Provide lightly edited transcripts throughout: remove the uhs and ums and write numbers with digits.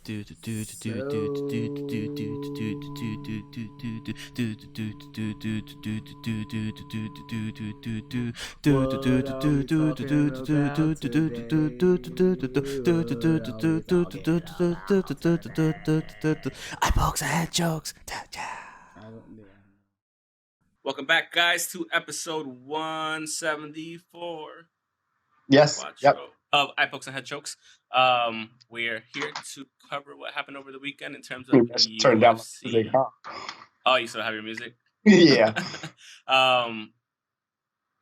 Eyeballs and head jokes. Welcome back, guys, to episode 174. Yes. Yep. Quattro of Eye Pokes and Head Chokes. We're here to cover what happened over the weekend in terms of Turn down my UFC. music, huh? Oh, you still have your music? Yeah.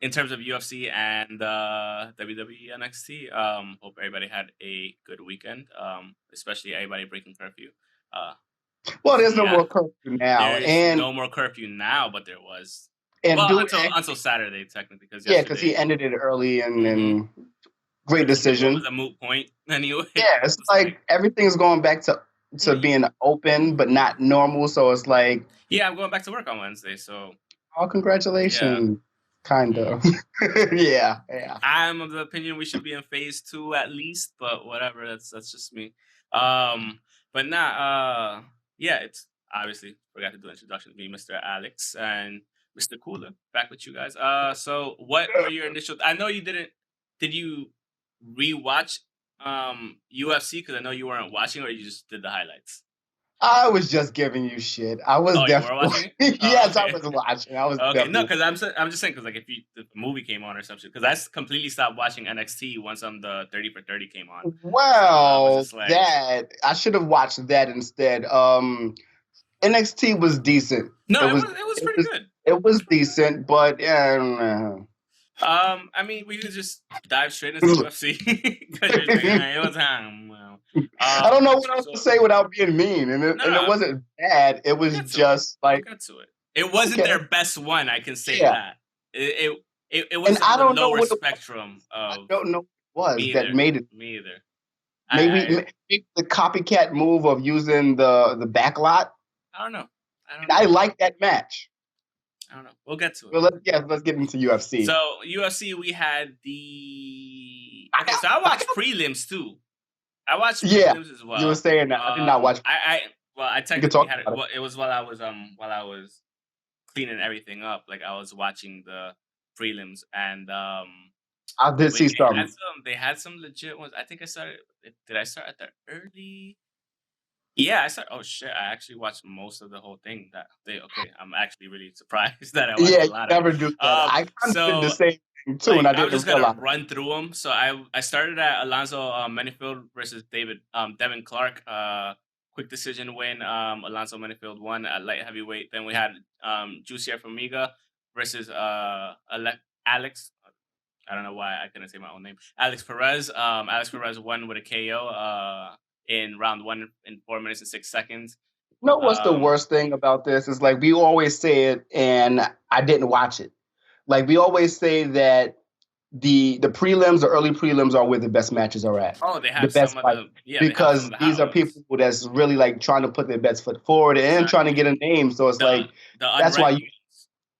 In terms of UFC and WWE NXT, hope everybody had a good weekend. Especially everybody breaking curfew. Well, there's no more curfew now, There's no more curfew now, but there was. and Well, until Saturday, technically, because because he ended it early and great decision. It was a moot point anyway. Yeah, it's like everything's going back to being open but not normal. So it's like, yeah, I'm going back to work on Wednesday. So, oh, congratulations, kind of. yeah. I'm of the opinion we should be in phase 2 at least, but whatever. That's just me. But nah. Yeah, it's obviously forgot to do introduction to me, Mr. Alex and Mr. Cooler, back with you guys. So what were your initial? I know you didn't. Did you rewatch UFC? Because I know you weren't watching, or you just did the highlights. I was just giving you shit. I was definitely you were watching it? yes, okay. I was watching. I was okay. No, because I'm just saying because like if the movie came on or something, because I completely stopped watching NXT once the 30 for 30 came on. Well, so, like, that I should have watched that instead. NXT was decent. No, it was pretty good. It was decent, but yeah. I mean, we could just dive straight into UFC because you're thinking it was I don't know what else to say without being mean, and it wasn't bad. It was just like we'll get to it. It wasn't their best one. I can say that. It was and I don't know what spectrum of. I don't know what it was that made it. Me either. Maybe the copycat move of using the backlot. I don't know. I like that match. I don't know. We'll get to it. Well, let's get into UFC. So UFC, we had the. Okay, so I watched prelims too. I watched prelims as well. You were saying that. I did not watch. I technically had it. It was while I was cleaning everything up. Like I was watching the prelims, and I did see some. They had some legit ones. I think I started. Did I start at the early? Yeah, I started. Oh shit! I actually watched most of the whole thing that day. Okay, I'm actually really surprised that I watched a lot of it. Never do that. I kind of did the same thing too, and I didn't. I'm just gonna run through them. So I started at Alonzo Menifield versus Devin Clark. Quick decision win. Alonzo Menifield won at light heavyweight. Then we had Jussier Formiga versus Alex. I don't know why I couldn't say my own name. Alex Perez. Alex Perez won with a KO. In round 1 in 4 minutes and 6 seconds. You know what's the worst thing about this is like we always say it, and I didn't watch it. Like we always say that the prelims, the early prelims, are where the best matches are at. Oh, they have the best some of the because these are people that's really like trying to put their best foot forward and trying to get a name. So it's that's why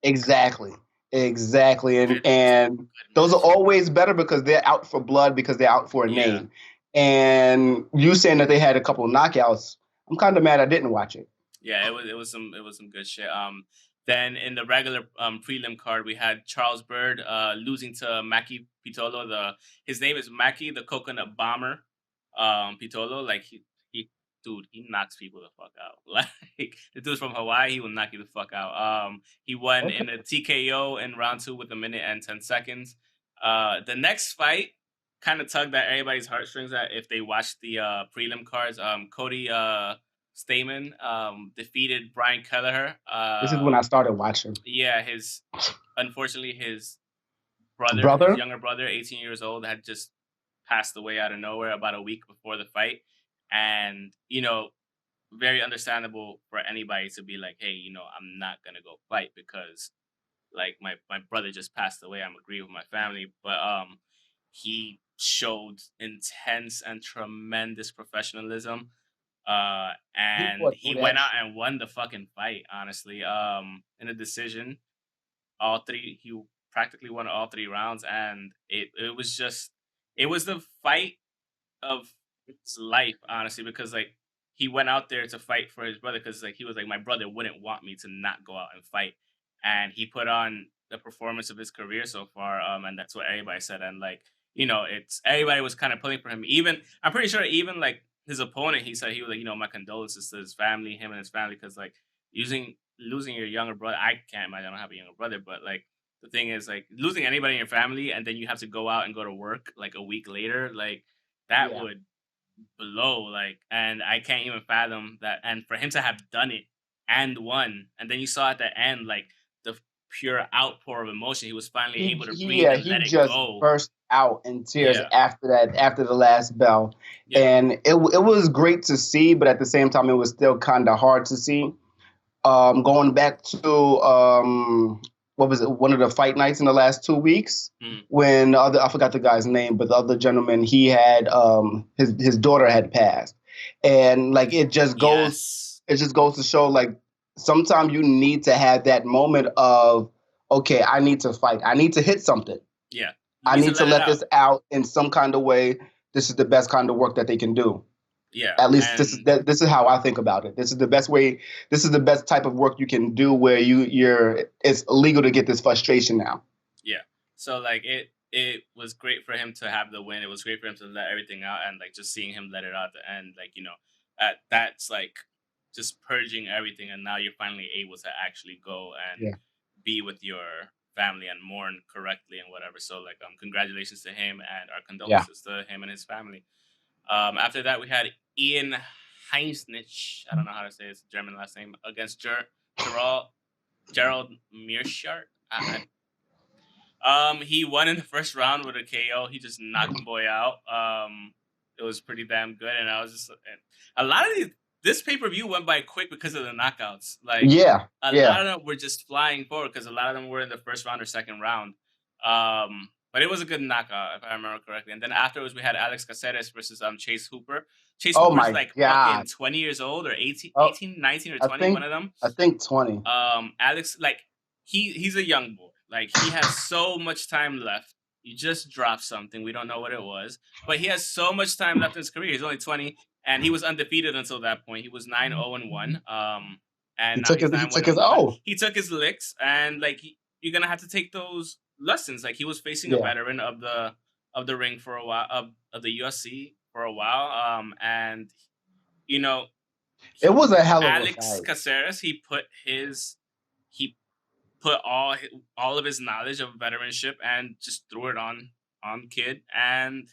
exactly, and those are always better because they're out for blood because they're out for a name. And you saying that they had a couple of knockouts, I'm kind of mad I didn't watch it. Yeah, it was some good shit. Then in the regular prelim card, we had Charles Bird losing to Maki Pitolo. His name is Maki, the Coconut Bomber. Pitolo, like he knocks people the fuck out. Like the dude's from Hawaii, he will knock you the fuck out. He won in a TKO in round 2 with 1 minute and 10 seconds. The next fight kind of tugged at everybody's heartstrings that if they watched the prelim cards. Cody Stamen defeated Brian Kelleher. This is when I started watching. Yeah, unfortunately his brother, his younger brother, 18 years old, had just passed away out of nowhere about a week before the fight. And, very understandable for anybody to be like, hey, I'm not going to go fight because like my brother just passed away. I'm agreeing with my family. But he showed intense and tremendous professionalism. And he went out and won the fucking fight, honestly. In a decision. He practically won all 3 rounds, and it was the fight of his life, honestly, because like he went out there to fight for his brother because like he was like, my brother wouldn't want me to not go out and fight, and he put on the performance of his career so far. And that's what everybody said. And like, it's everybody was kind of pulling for him. Even I'm pretty sure even like his opponent, he said he was like, my condolences to his family, him and his family, because like losing your younger brother, I can't imagine. I don't have a younger brother, but like the thing is like losing anybody in your family and then you have to go out and go to work like a week later, like that would blow, like, and I can't even fathom that. And for him to have done it and won, and then you saw at the end like the pure outpour of emotion, he was finally able to breathe and let it just go. Burst out in tears after the last bell, and it was great to see, but at the same time it was still kind of hard to see. Going back to what was it? One of the fight nights in the last 2 weeks when I forgot the guy's name, but the other gentleman, he had his daughter had passed, and like it just goes to show like sometimes you need to have that moment of, okay, I need to fight, I need to hit something, I need to let this out in some kind of way. This is the best kind of work that they can do. Yeah. At least this is how I think about it. This is the best way. This is the best type of work you can do where it's illegal to get this frustration now. Yeah. So like it was great for him to have the win. It was great for him to let everything out, and like just seeing him let it out at the end, like, that's like just purging everything, and now you're finally able to actually go and be with your family and mourn correctly and whatever. So like congratulations to him and our condolences to him and his family. After that, we had Ian Heinznich. I don't know how to say his German last name, against Gerald Mearshart. He won in the first round with a KO. He just knocked the boy out. It was pretty damn good, and I was just a lot of this pay-per-view went by quick because of the knockouts. Like a lot of them were just flying forward because a lot of them were in the first round or second round. But it was a good knockout, if I remember correctly. And then afterwards, we had Alex Caceres versus Chase Hooper. Chase Hooper's like fucking 20 years old or 18, 19 or 20, one of them. I think 20. Alex, like, he's a young boy. Like, he has so much time left. You just dropped something. We don't know what it was. But he has so much time left in his career. He's only 20, and he was undefeated until that point. He was 9-0-1. And he took his licks, and, like, you're going to have to take those lessons. Like, he was facing a veteran of the ring for a while, of the UFC for a while, and it was a hell of Alex Caceres. He put all of his knowledge of veteranship and just threw it on Kid, and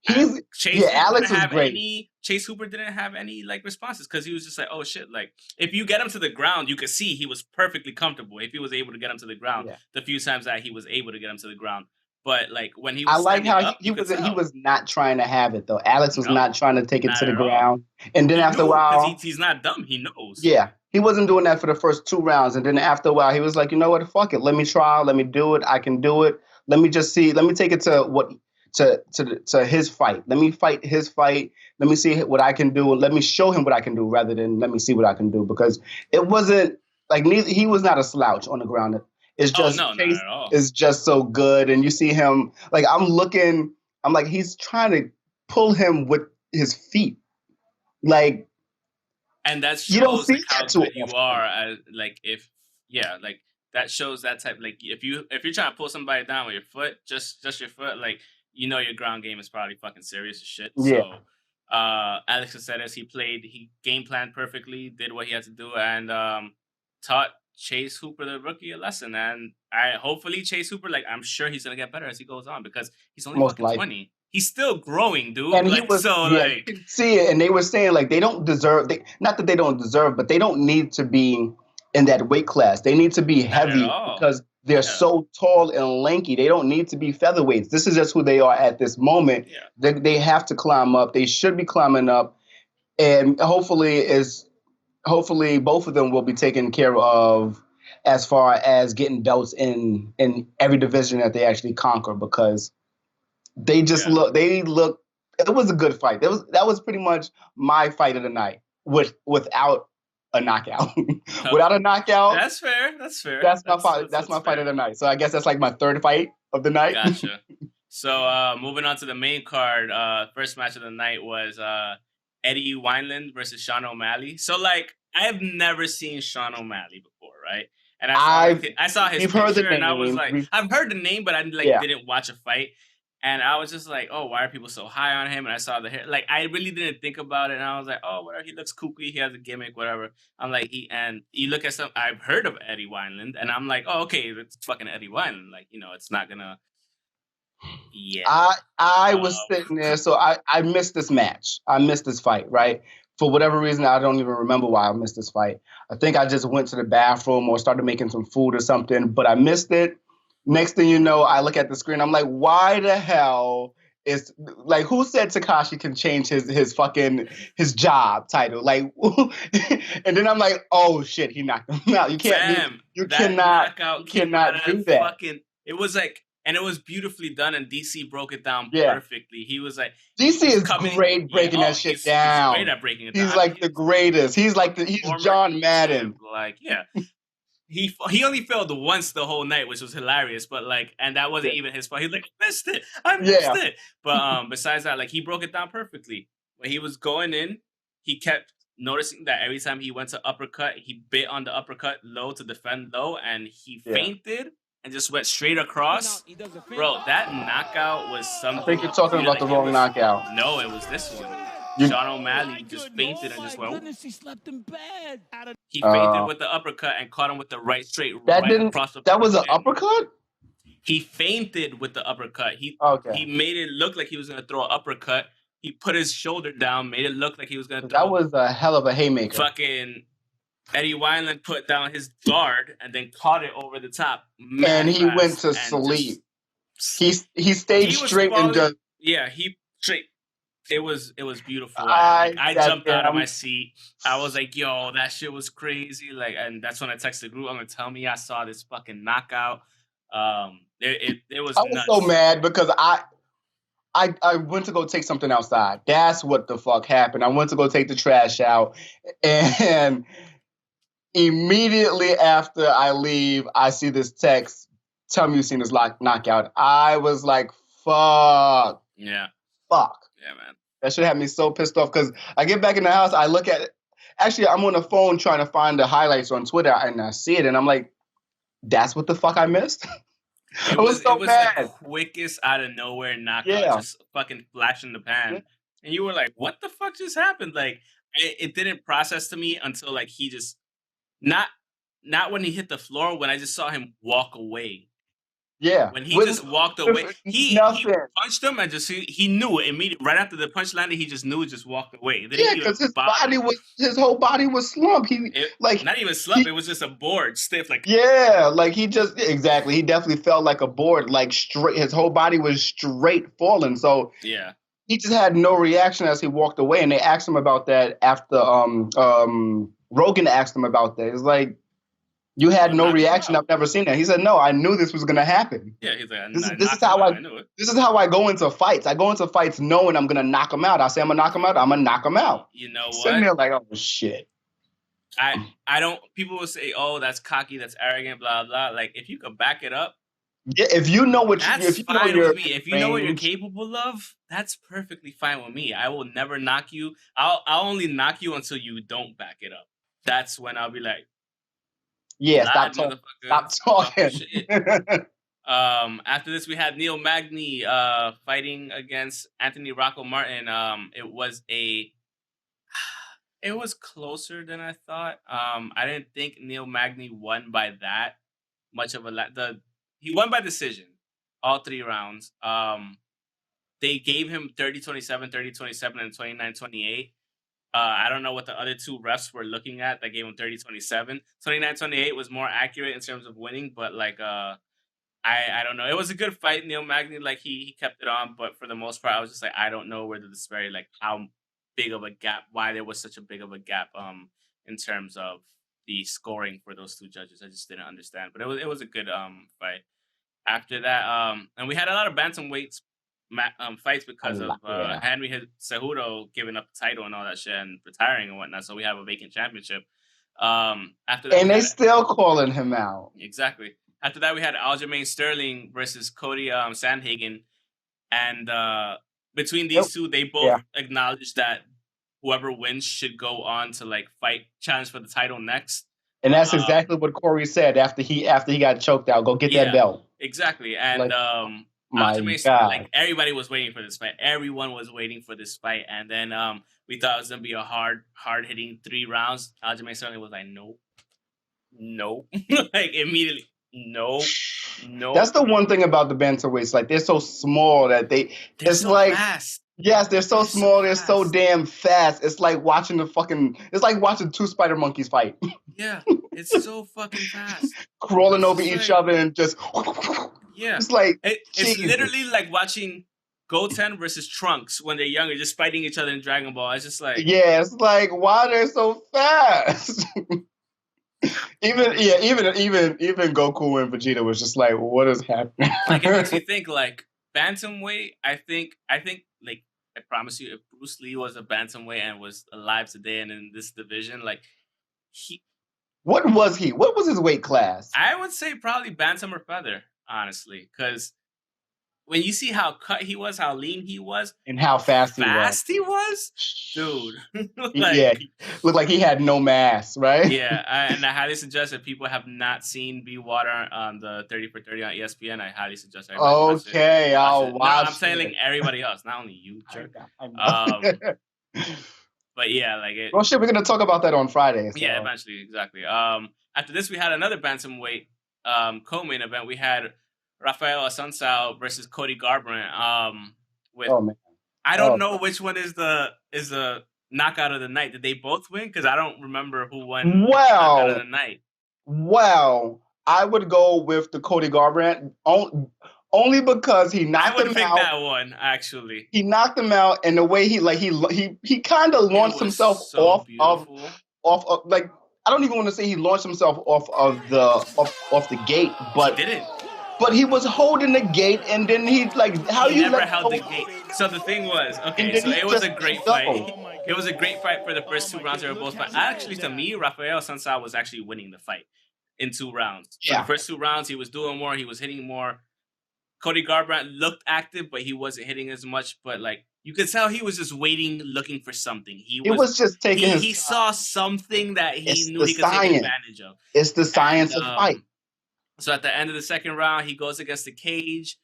Alex was great. Chase Hooper didn't have any like responses because he was just like, oh shit, like if you get him to the ground, you could see he was perfectly comfortable if he was able to get him to the ground the few times that he was able to get him to the ground. But like when he was, I like how he was not trying to have it though. Alex was not trying to take it to the ground, and then after a while, he's not dumb. He knows. Yeah, he wasn't doing that for the first 2 rounds, and then after a while, he was like, you know what, fuck it, let me try, let me do it, I can do it. Let me just see, let me take it to his fight. Let me fight his fight. Let me see what I can do, and let me show him what I can do rather than let me see what I can do, because it wasn't like he was not a slouch on the ground. It's just Chase is just so good, and you see him like I'm like he's trying to pull him with his feet, like, and that shows, you don't see like how good you are as like like that shows that type, like if you're trying to pull somebody down with your foot, just your foot, like your ground game is probably fucking serious as shit. So Alex Caceres, he game planned perfectly, did what he had to do, and taught Chase Hooper, the rookie, a lesson. And hopefully Chase Hooper, like, I'm sure he's gonna get better as he goes on, because he's only fucking 20. He's still growing, dude. And like, you can see it. And they were saying like they don't deserve. Not that they don't deserve, but they don't need to be in that weight class. They need to be heavy because they're so tall and lanky. They don't need to be featherweights. This is just who they are at this moment. Yeah. They have to climb up. They should be climbing up, and hopefully both of them will be taken care of as far as getting belts in every division that they actually conquer, because they just look. It was a good fight. That was pretty much my fight of the night without a knockout. Without a knockout. That's fair. That's my fight. That's my fight of the night. So I guess that's like my third fight of the night. Gotcha. So moving on to the main card, first match of the night was Eddie Wineland versus Sean O'Malley. So like I've never seen Sean O'Malley before, right? And I saw his picture and I was like, I've heard the name, but I didn't watch a fight. And I was just like, oh, why are people so high on him? And I saw the hair. Like, I really didn't think about it. And I was like, oh, whatever. He looks kooky. He has a gimmick, whatever. I'm like, and you look at some, I've heard of Eddie Wineland. And I'm like, oh, okay, it's fucking Eddie Wineland. Like, it's not going to. Yeah. I was sitting there. So I missed this match. I missed this fight, right? For whatever reason, I don't even remember why I missed this fight. I think I just went to the bathroom or started making some food or something, but I missed it. Next thing you know, I look at the screen. I'm like, why the hell is like who said Takashi can change his job title? Like, and then I'm like, oh shit, he knocked him out. You can't. You cannot do that. It was like. And it was beautifully done, and DC broke it down perfectly. He was like, DC is great breaking that shit down. He's great at breaking it down. He's like the greatest. He's John Madden. Like, yeah. He only failed once the whole night, which was hilarious. But like, and that wasn't even his fault. He was like, I missed it. But besides that, like, he broke it down perfectly. When he was going in, he kept noticing that every time he went to uppercut, he bit on the uppercut low to defend low, and he fainted. And just went straight across. Bro, that knockout was something. I think you're talking about the wrong knockout. No, it was this one. Sean O'Malley just fainted and just went. He fainted with the uppercut and caught him with the right straight across the. That was an uppercut? He fainted with the uppercut. He made it look like he was going to throw an uppercut. He put his shoulder down, made it look like he was going to throw. That was a hell of a haymaker. Fucking Eddie Wineland put down his guard and then caught it over the top. And he went to sleep. He stayed straight and just. Yeah, he straight. It was beautiful. I jumped out of my seat. I was like, "Yo, that shit was crazy!" Like, and that's when I texted the group. I'm gonna tell me I saw this fucking knockout. It was. I was nuts. So mad because I went to go take something outside. That's what the fuck happened. I went to go take the trash out, and immediately after I leave, I see this text. Tell me you've seen this knockout. I was like, fuck. Yeah. Fuck. Yeah, man. That should have me so pissed off because I get back in the house, I look at it. Actually, I'm on the phone trying to find the highlights on Twitter, and I see it, and I'm like, that's what the fuck I missed? It was the quickest out of nowhere knockout, just fucking flash in the pan. Yeah. And you were like, what the fuck just happened? Like, it didn't process to me until, like, he just, not when he hit the floor, when I just saw him walk away. Yeah. When he just walked away, he punched him and just he knew it immediately. Right after the punch landed, he just knew it, just walked away. Yeah, because his whole body was slumped. Not even slumped. It was just a board, stiff. Like he just exactly. He definitely felt like a board, like straight. His whole body was straight falling. So yeah, he just had no reaction as he walked away. And they asked him about that after Rogan asked him about that. It's like, you had no reaction. I've never seen that. He said, no, I knew this was going to happen. Yeah, he's like, this is how I go into fights. I go into fights knowing I'm going to knock him out. I say I'm going to knock him out. I'm going to knock him out. You know what? Sitting there like, oh, shit. I don't, people will say, oh, that's cocky, that's arrogant, blah, blah. Like, if you could back it up. Yeah, if you know what that's fine with me. If you know what you're capable of, that's perfectly fine with me. I will never knock you. I'll only knock you until you don't back it up. That's when I'll be like, yeah, stop talking. After this, we had Neil Magny fighting against Anthony Rocco Martin. It was closer than I thought. I didn't think Neil Magny won by that much of he won by decision, all 3 rounds. They gave him 30-27, 30-27, and 29-28. I don't know what the other 2 refs were looking at that gave him 30-27. 29-28 was more accurate in terms of winning, but like I don't know. It was a good fight. Neil Magny, like he kept it on, but for the most part, I was just like, I don't know where the disparity, like how big of a gap, why there was such a big of a gap in terms of the scoring for those 2 judges. I just didn't understand. But it was a good fight. After that, and we had a lot of bantamweights fights because of Henry Cejudo giving up the title and all that shit and retiring and whatnot. So we have a vacant championship. After that, and they still calling him out. Exactly. After that, we had Aljamain Sterling versus Cody Sandhagen, and between these 2, they both acknowledged that whoever wins should go on to like fight, challenge for the title next. And that's exactly what Corey said after he got choked out. Go get that belt. Exactly. And like, like everybody was waiting for this fight. Everyone was waiting for this fight. And then we thought it was gonna be a hard hitting 3 rounds. Aljamain Sterling was like, nope. Like immediately, nope. That's the one thing about the bantamweights. Like they're so small that they're so like fast. Yes, they're so small. They're so damn fast. It's like watching it's like watching 2 spider monkeys fight. Yeah, it's so fucking fast. Crawling over each other and just. Yeah, it's like it's literally like watching Goten versus Trunks when they're younger, just fighting each other in Dragon Ball. It's just like it's like why they're so fast. even Goku and Vegeta was just like, what is happening? Like it makes you think like bantamweight. I think like I promise you, if Bruce Lee was a bantamweight and was alive today and in this division, like what was he? What was his weight class? I would say probably bantam or feather, honestly, because when you see how cut he was, how lean he was, and how fast he was, dude. Looked like he had no mass, right? Yeah, and I highly suggest if people have not seen Be Water on the 30 for 30 on ESPN, I highly suggest everybody watch it. I'll watch. No, I'm saying like everybody else, not only you, jerk. But yeah, like it. Well, shit, we're gonna talk about that on Friday. So. Yeah, eventually, exactly. After this, we had another bantamweight co-main event. We had Rafael Assunção versus Cody Garbrandt. With I don't know which one is the knockout of the night. Did they both win? Because I don't remember who won knockout of the night. Well, I would go with the Cody Garbrandt only because he knocked him out. I would pick that one, actually. He knocked him out, and the way he kind of launched himself off of like, I don't even want to say he launched himself off of the gate, but he didn't. But he was holding the gate, and then he never held the gate. So the thing was, so it was a great fight. It was a great fight for the first 2 rounds. They were both fighting. Actually, to me, Rafael Assunção was actually winning the fight in 2 rounds. Yeah. For the first 2 rounds, he was doing more. He was hitting more. Cody Garbrandt looked active, but he wasn't hitting as much. But like you could tell, he was just waiting, looking for something. He was just taking. He saw something that he knew he could take advantage of. It's the science of fight. So at the end of the second round, he goes against the cage.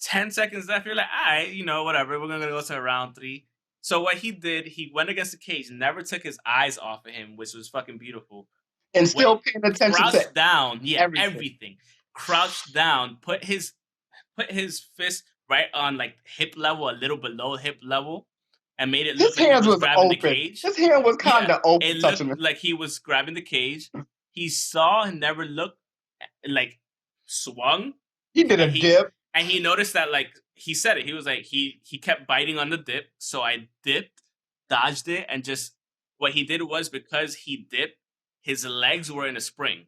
10 seconds left. You're like, all right, whatever. We're gonna go to round 3. So what he did, he went against the cage, never took his eyes off of him, which was fucking beautiful. And still paying attention to down, everything. Crouched down, put his fist right on like hip level, a little below hip level, and made it look like he was grabbing the cage. His hand was kind of open. It looked like he was grabbing the cage. He saw and never looked, like swung. He did a dip. And he noticed that, like, he said it. He was like, he kept biting on the dip. So I dipped, dodged it, and just what he did was because he dipped, his legs were in a spring.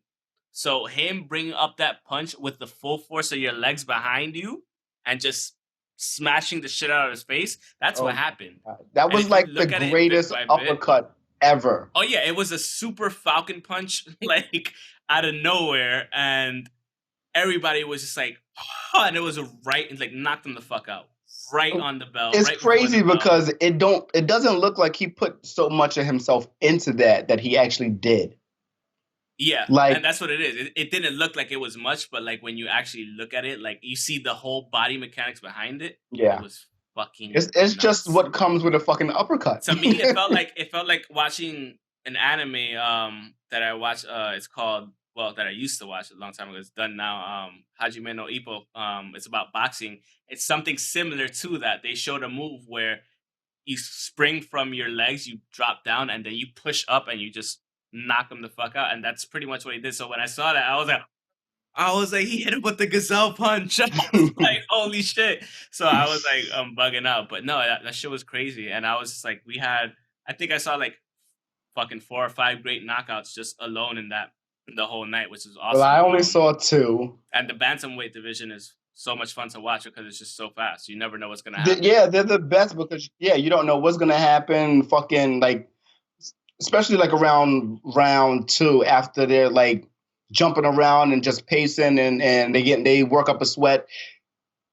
So him bringing up that punch with the full force of your legs behind you and just smashing the shit out of his face, that's what happened. That was like the greatest uppercut ever. Oh, yeah. It was a super Falcon punch, like, out of nowhere. And everybody was just like, oh, and it was like knocked him the fuck out. Right on the bell. It's crazy because it doesn't look like he put so much of himself into that he actually did. Yeah, and that's what it is. It didn't look like it was much, but like when you actually look at it, like you see the whole body mechanics behind it. Yeah, it was fucking. It's just what comes with a fucking uppercut. To me, it felt like watching an anime that I watched. It's called that I used to watch a long time ago. It's done now. Hajime no Ippo. It's about boxing. It's something similar to that. They showed a move where you spring from your legs, you drop down, and then you push up, and you just knock him the fuck out. And that's pretty much what he did. So when I saw that, I was like, he hit him with the gazelle punch. I was like, holy shit. So I was like, I'm bugging out. But no, that shit was crazy. And I was just like, I think I saw like fucking 4 or 5 great knockouts just alone in the whole night, which is awesome. Well, I only saw 2. And the bantamweight division is so much fun to watch because it's just so fast. You never know what's going to happen. They're the best because, you don't know what's going to happen. Fucking like, especially like around round 2 after they're like jumping around and just pacing and they work up a sweat.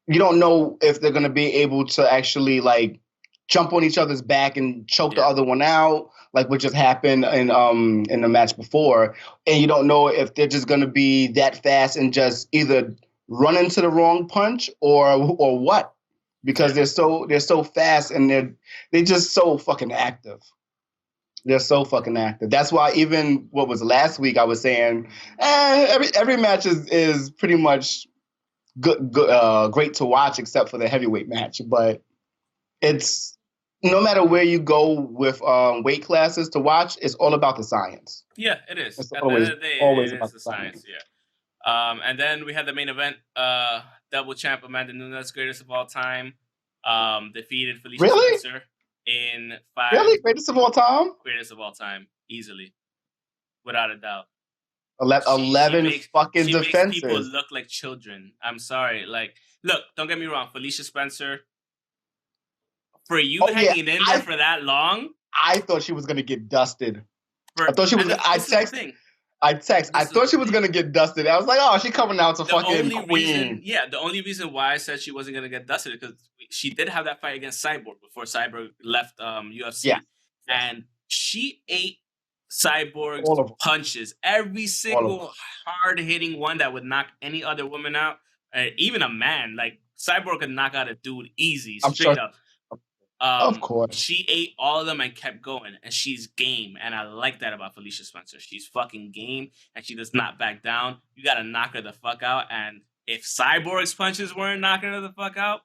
You don't know if they're going to be able to actually like jump on each other's back and choke the other one out, like what just happened in the match before. And you don't know if they're just gonna be that fast and just either run into the wrong punch or what. Because they're so fast and they're just so fucking active. They're so fucking active. That's why even what was last week I was saying, every match is pretty much good, great to watch except for the heavyweight match. But it's no matter where you go with weight classes to watch, it's all about the science. Yeah, it is. At the end of the day, it is the science. Yeah. And then we had the main event. Double champ Amanda Nunes, greatest of all time, defeated Felicia Spencer in 5. Really? Greatest of all time? Greatest of all time, easily, without a doubt. 11 fucking defenses. She makes people look like children. I'm sorry. Like, look, don't get me wrong. Felicia Spencer, for you hanging in there for that long, I thought she was gonna get dusted. I thought she was. I thought she was gonna get dusted. I was like, oh, she coming out to fucking queen. The only reason why I said she wasn't gonna get dusted is because she did have that fight against Cyborg before Cyborg left UFC, and she ate Cyborg's punches. Every single hard hitting one that would knock any other woman out, even a man. Like Cyborg could knock out a dude easy, straight up. Of course. She ate all of them and kept going, and she's game. And I like that about Felicia Spencer. She's fucking game, and she does not back down. You got to knock her the fuck out. And if Cyborg's punches weren't knocking her the fuck out,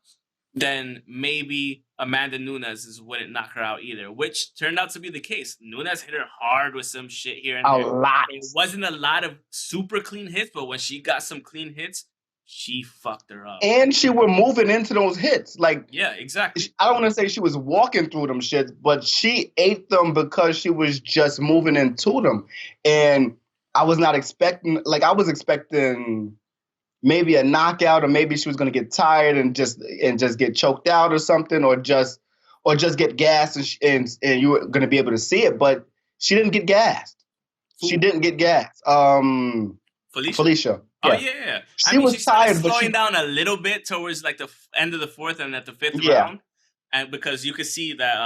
then maybe Amanda Nunes wouldn't knock her out either, which turned out to be the case. Nunes hit her hard with some shit here and there. A lot. It wasn't a lot of super clean hits, but when she got some clean hits, she fucked her up. And she were moving into those hits. Like, yeah, exactly. I don't want to say she was walking through them shits, but she ate them because she was just moving into them. And I was not expecting, like, I was expecting maybe a knockout, or maybe she was going to get tired and just get choked out or something, or just get gassed and you were going to be able to see it. But she didn't get gassed. She didn't get gassed. Felicia. Yeah. Oh yeah. She was tired, but slowing down a little bit towards like the end of the 4th and at the 5th round, and because you could see that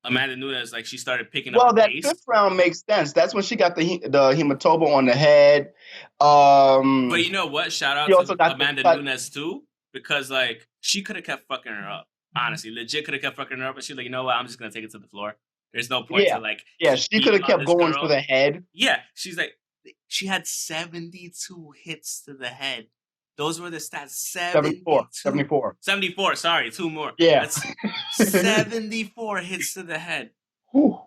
Amanda Nunes, like, she started picking up. Well, that pace. 5th round makes sense. That's when she got the hematoma on the head. But you know what? Shout out to Amanda Nunes too, because like she could have kept fucking her up. Honestly, legit could have kept fucking her up, but she's like, you know what? I'm just gonna take it to the floor. There's no point to like. Yeah, she could have kept going for the head. Yeah, she's like. She had 72 hits to the head. Those were the stats. 74. Sorry, 2 more. Yeah. That's 74 hits to the head. Whew.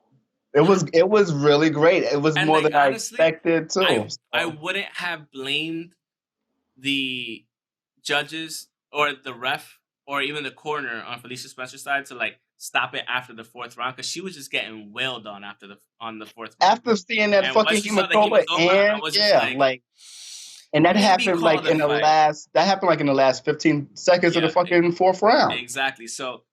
It was really great. It was more than I expected too. I wouldn't have blamed the judges or the ref or even the corner on Felicia Spencer's side to like stop it after the 4th round, because she was just getting wailed on on the 4th round. After seeing that fucking hematoma, and that happened like in the last 15 seconds of the fucking 4th round. Exactly. So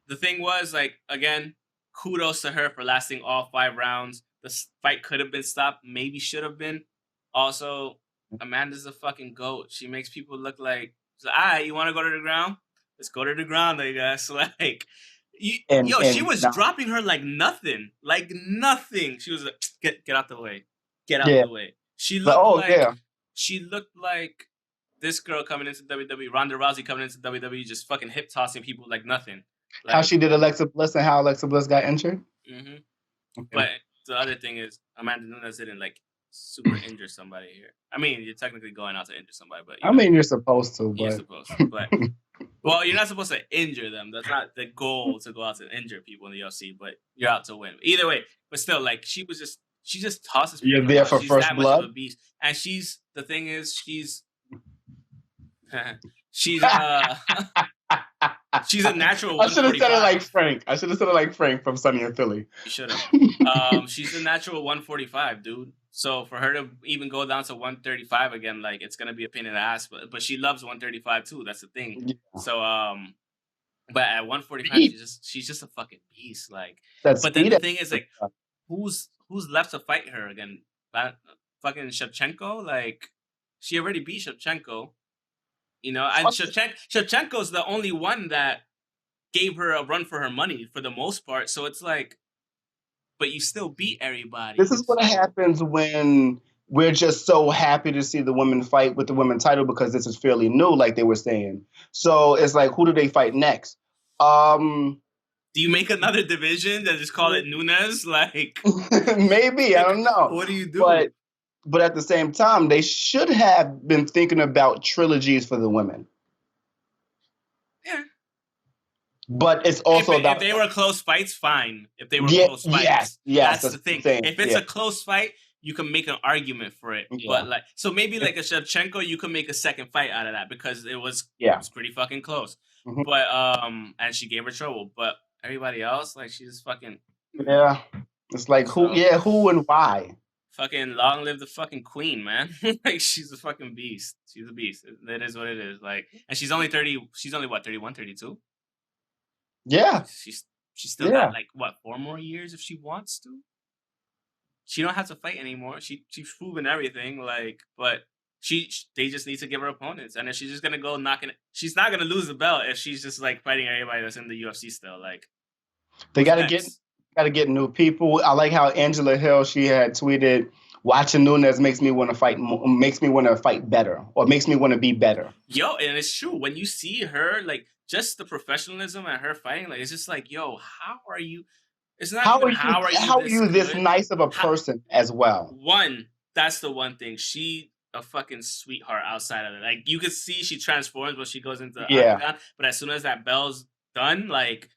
the thing was, like, again, kudos to her for lasting all 5 rounds. The fight could have been stopped, maybe should have been. Also, Amanda's a fucking GOAT. She makes people look like, all right, you want to go to the ground? Let's go to the ground, I guess. Like. She was dropping her like nothing. She was like, get out the way. Get out the way. She looked like this girl coming into WWE, Ronda Rousey coming into WWE, just fucking hip tossing people like nothing. Like, how she did Alexa Bliss and how Alexa Bliss got injured. Mm-hmm. Okay. But the other thing is, Amanda Nunes didn't like super injure somebody here. I mean, you're technically going out to injure somebody, but you're supposed to. You're supposed to, but. Well, you're not supposed to injure them. That's not the goal, to go out to injure people in the UFC, but you're out to win. Either way, but still, like, she just tosses people. You're there for first blood? Much of a beast. And she's a natural 145. I should have said it like Frank from Sunny in Philly. You should have. She's a natural 145, dude. So for her to even go down to 135 again, like, it's gonna be a pain in the ass. But she loves 135 too. That's the thing. Yeah. So but at 145, she's just a fucking beast. Like, but then the thing is, like, who's left to fight her again? Fucking Shevchenko. Like, she already beat Shevchenko. You know, and Shevchenko's the only one that gave her a run for her money for the most part. So it's like, but you still beat everybody. This is what happens when we're just so happy to see the women fight with the women title because this is fairly new, like they were saying. So it's like, who do they fight next? Do you make another division and just call it Nunes? Like maybe, I don't know. What do you do? But at the same time, they should have been thinking about trilogies for the women. Yeah. But it's also if they were close fights, fine. If they were close fights, yes, that's the thing. If it's a close fight, you can make an argument for it. Yeah. But like, so maybe like a Shevchenko, you can make a second fight out of that because it was pretty fucking close. Mm-hmm. But and she gave her trouble. But everybody else, like, she's fucking It's like who and why? Fucking long live the fucking queen, man. Like, she's a fucking beast. She's a beast. That is what it is. Like, and she's only 30. She's only what, 31, 32? Yeah. She's still got like what, 4 more years if she wants to. She don't have to fight anymore. She's proven everything. Like, but they just need to give her opponents, and if she's just gonna go knocking, she's not gonna lose the belt if she's just like fighting everybody that's in the UFC still. Like, they gotta get new people. I like how Angela Hill, she had tweeted, "Watching Nunes makes me want to fight better, or makes me want to be better." Yo, and it's true when you see her, like, just the professionalism and her fighting, like, it's just like, yo, how are you? It's not how are you this nice of a person as well? One, that's the one thing. She a fucking sweetheart outside of it. Like, you could see she transforms when she goes into the octagon, but as soon as that bell's done, like,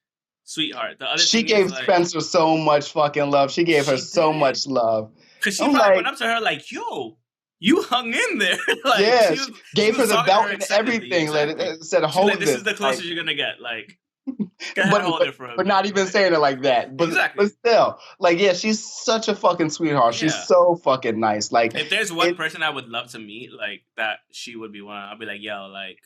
sweetheart. The other she gave Spencer so much fucking love. She gave her so much love. Because she probably went up to her like, yo, you hung in there. Like, she gave her the belt and everything. Like, said, hold this is the closest you're gonna get. Like, but not even saying it like that. But still, like, she's such a fucking sweetheart. She's so fucking nice. Like, if there's one person I would love to meet, like, that, she would be one. I'll be like, yo, like,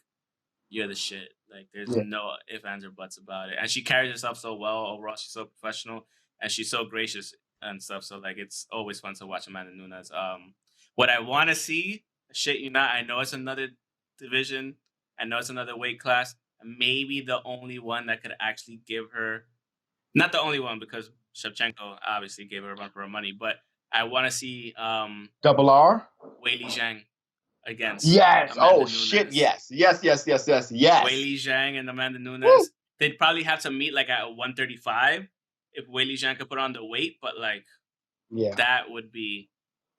you're the shit. Like, there's no ifs, ands, or buts about it. And she carries herself so well overall. She's so professional and she's so gracious and stuff. So, like, it's always fun to watch Amanda Nunes. What I want to see, shit you not, I know it's another division. I know it's another weight class. Maybe the only one that could actually give her, not the only one, because Shevchenko obviously gave her a run for her money, but I want to see Double R? Weili Zhang against Amanda Nunes. Shit, yes. Yes. Weili Zhang and Amanda Nunes. Woo! They'd probably have to meet like at 135 if Weili Zhang could put on the weight, but like, that would be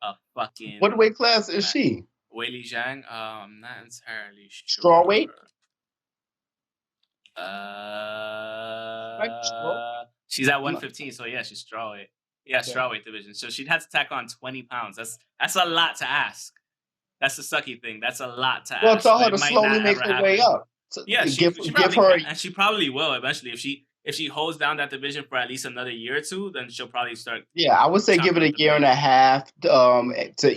a fucking... What weight class is she? Weili Zhang? I'm not entirely sure. Straw weight? She's at 115, so she's straw weight. Yeah, straw weight division. So she'd have to tack on 20 pounds. That's a lot to ask. That's the sucky thing. That's a lot to ask. Well, tell her to slowly make her way up. She give her, and she probably will eventually. If she holds down that division for at least another year or two, then she'll probably start. Yeah, I would say give it a year and a half to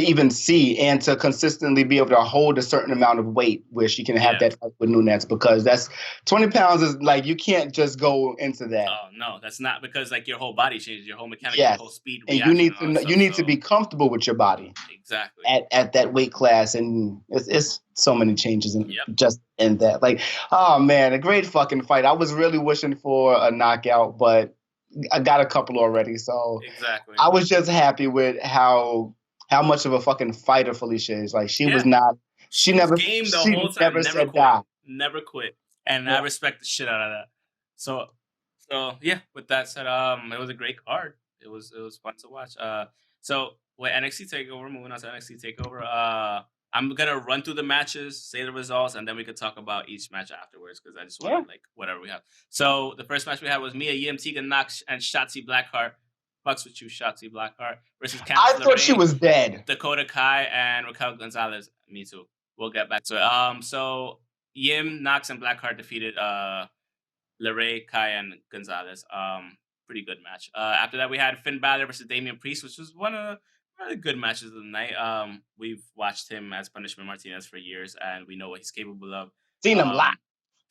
even see and to consistently be able to hold a certain amount of weight where she can have that fight with Nunes, because that's 20 pounds is like, you can't just go into that. Oh no, that's not, because like your whole body changes, your whole mechanics, your whole speed. And you need to be comfortable with your body. Exactly. At that weight class, and it's so many changes just in that. Like, oh man, a great fucking fight. I was really wishing for a knockout, but I got a couple already. So I was just happy with how much of a fucking fighter Felicia is. Like, she was not. She never. Game the whole time. Never said die. Never quit, and I respect the shit out of that. So yeah. With that said, it was a great card. It was fun to watch. So with NXT Takeover, moving on to NXT Takeover. I'm gonna run through the matches, say the results, and then we could talk about each match afterwards, because I just want like whatever we have. So the first match we had was Mia Yim, Tegan Nox, and Shotzi Blackheart. Fucks with you, Shotzi Blackheart versus Candice I thought she was dead. Dakota Kai and Raquel Gonzalez. Me too. We'll get back to it. So Yim, Nox, and Blackheart defeated LeRae, Kai, and Gonzalez. Pretty good match. After that, we had Finn Balor versus Damian Priest, which was one of the good matches of the night. We've watched him as Punishment Martinez for years, and we know what he's capable of. Seen him live.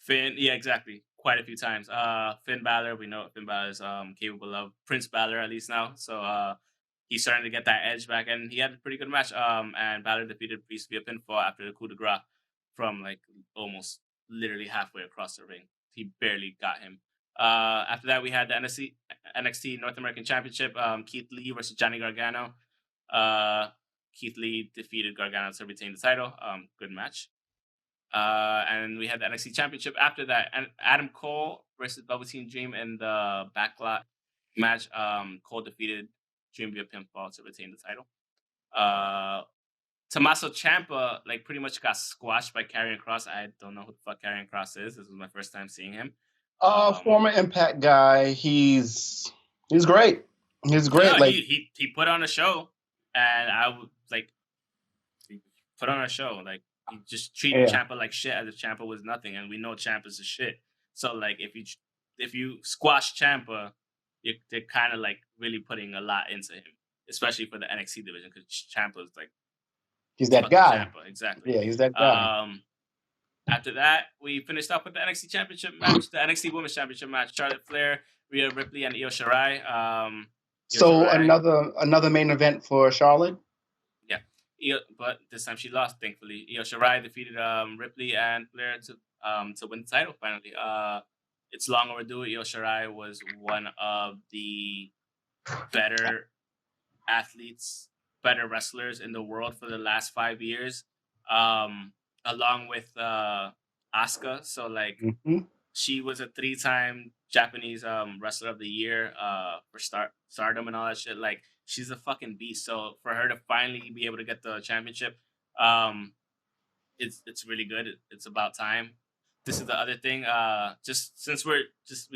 Finn, exactly. Quite a few times. Finn Balor, we know what Finn Balor is capable of. Prince Balor, at least now. So he's starting to get that edge back, and he had a pretty good match. And Balor defeated Priest via pinfall after the coup de grace from like almost literally halfway across the ring. he barely got him. After that, we had the NXT North American Championship. Keith Lee versus Johnny Gargano. Keith Lee defeated Gargano to retain the title. Good match. And we had the NXT Championship after that. And Adam Cole versus Velveteen Dream in the backlot match. Cole defeated Dream via pinfall to retain the title. Tommaso Ciampa pretty much got squashed by Karrion Kross. I don't know who the fuck Karrion Kross is. This was my first time seeing him. Former Impact guy. He's great. He's great. No, he put on a show, and I would he put on a show. He just treated Ciampa like shit, as if Ciampa was nothing, and we know Ciampa's a shit. So if you squash Ciampa, they're kind of really putting a lot into him, especially for the NXT division, because Ciampa's he's that guy. Ciampa, exactly. Yeah, he's that guy. After that, we finished up with the NXT Championship match, the NXT Women's Championship match. Charlotte Flair, Rhea Ripley, and Io Shirai. Another main event for Charlotte. Yeah, but this time she lost. Thankfully, Io Shirai defeated Ripley and Flair to win the title. Finally, it's long overdue. Io Shirai was one of the better athletes, better wrestlers in the world for the last 5 years. Along with Asuka. So she was a 3-time Japanese wrestler of the year for Stardom and all that shit. She's a fucking beast. So for her to finally be able to get the championship, it's really good. It's about time. This is the other thing. Just since we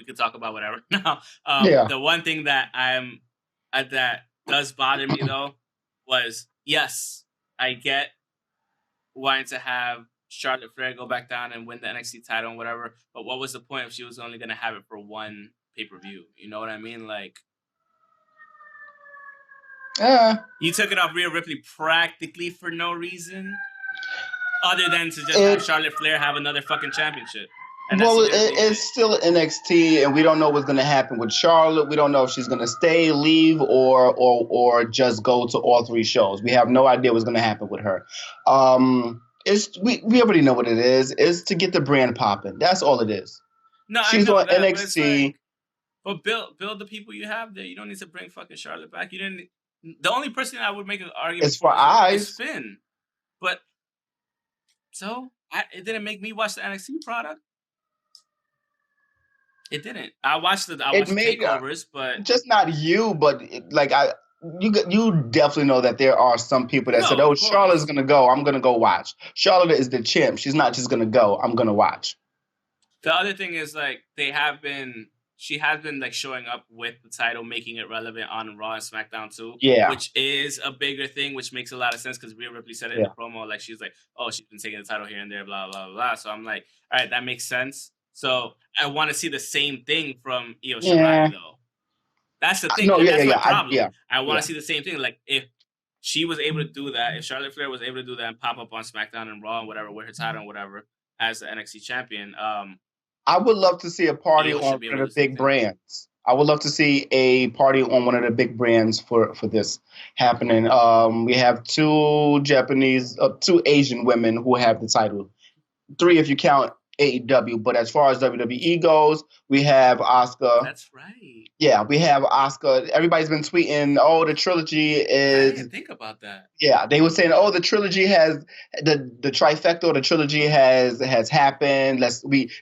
could talk about whatever now. The one thing that that does bother me though was, yes, I get wanting to have Charlotte Flair go back down and win the NXT title and whatever, but what was the point if she was only going to have it for one pay-per-view? You know what I mean? You took it off Rhea Ripley practically for no reason, other than to just have Charlotte Flair have another fucking championship. It's still NXT, and we don't know what's going to happen with Charlotte. We don't know if she's going to stay, leave, or just go to all 3 shows. We have no idea what's going to happen with her. We already know what it is. It's to get the brand popping. That's all it is. No, she's on NXT. But build the people you have there. You don't need to bring fucking Charlotte back. The only person I would make an argument is for eyes. Is Finn. But it didn't make me watch the NXT product. It didn't. I watched takeovers, but just not you. But you definitely know that there are some people that said, "Oh, Charlotte's gonna go. I'm gonna go watch." Charlotte is the champ. She's not just gonna go. I'm gonna watch. The other thing is she has been showing up with the title, making it relevant on Raw and SmackDown too. Yeah, which is a bigger thing, which makes a lot of sense because Rhea Ripley said it in the promo. She's like, "Oh, she's been taking the title here and there, blah blah blah." So I'm like, all right, that makes sense. So I want to see the same thing from Io Shirai, though. That's the thing. That's my problem. I want to see the same thing. If she was able to do that, if Charlotte Flair was able to do that and pop up on SmackDown and Raw and whatever, with her title and whatever, as the NXT champion, I would love to see a party on one of the big brands. I would love to see a party on one of the big brands for this happening. We have 2 Asian women who have the title. 3 if you count AEW, but as far as WWE goes, we have Asuka. That's right. Yeah, we have Asuka. Everybody's been tweeting, "Oh, the trilogy is." I didn't think about that. Yeah, they were saying, "Oh, the trilogy has the trifecta. Or the trilogy has happened.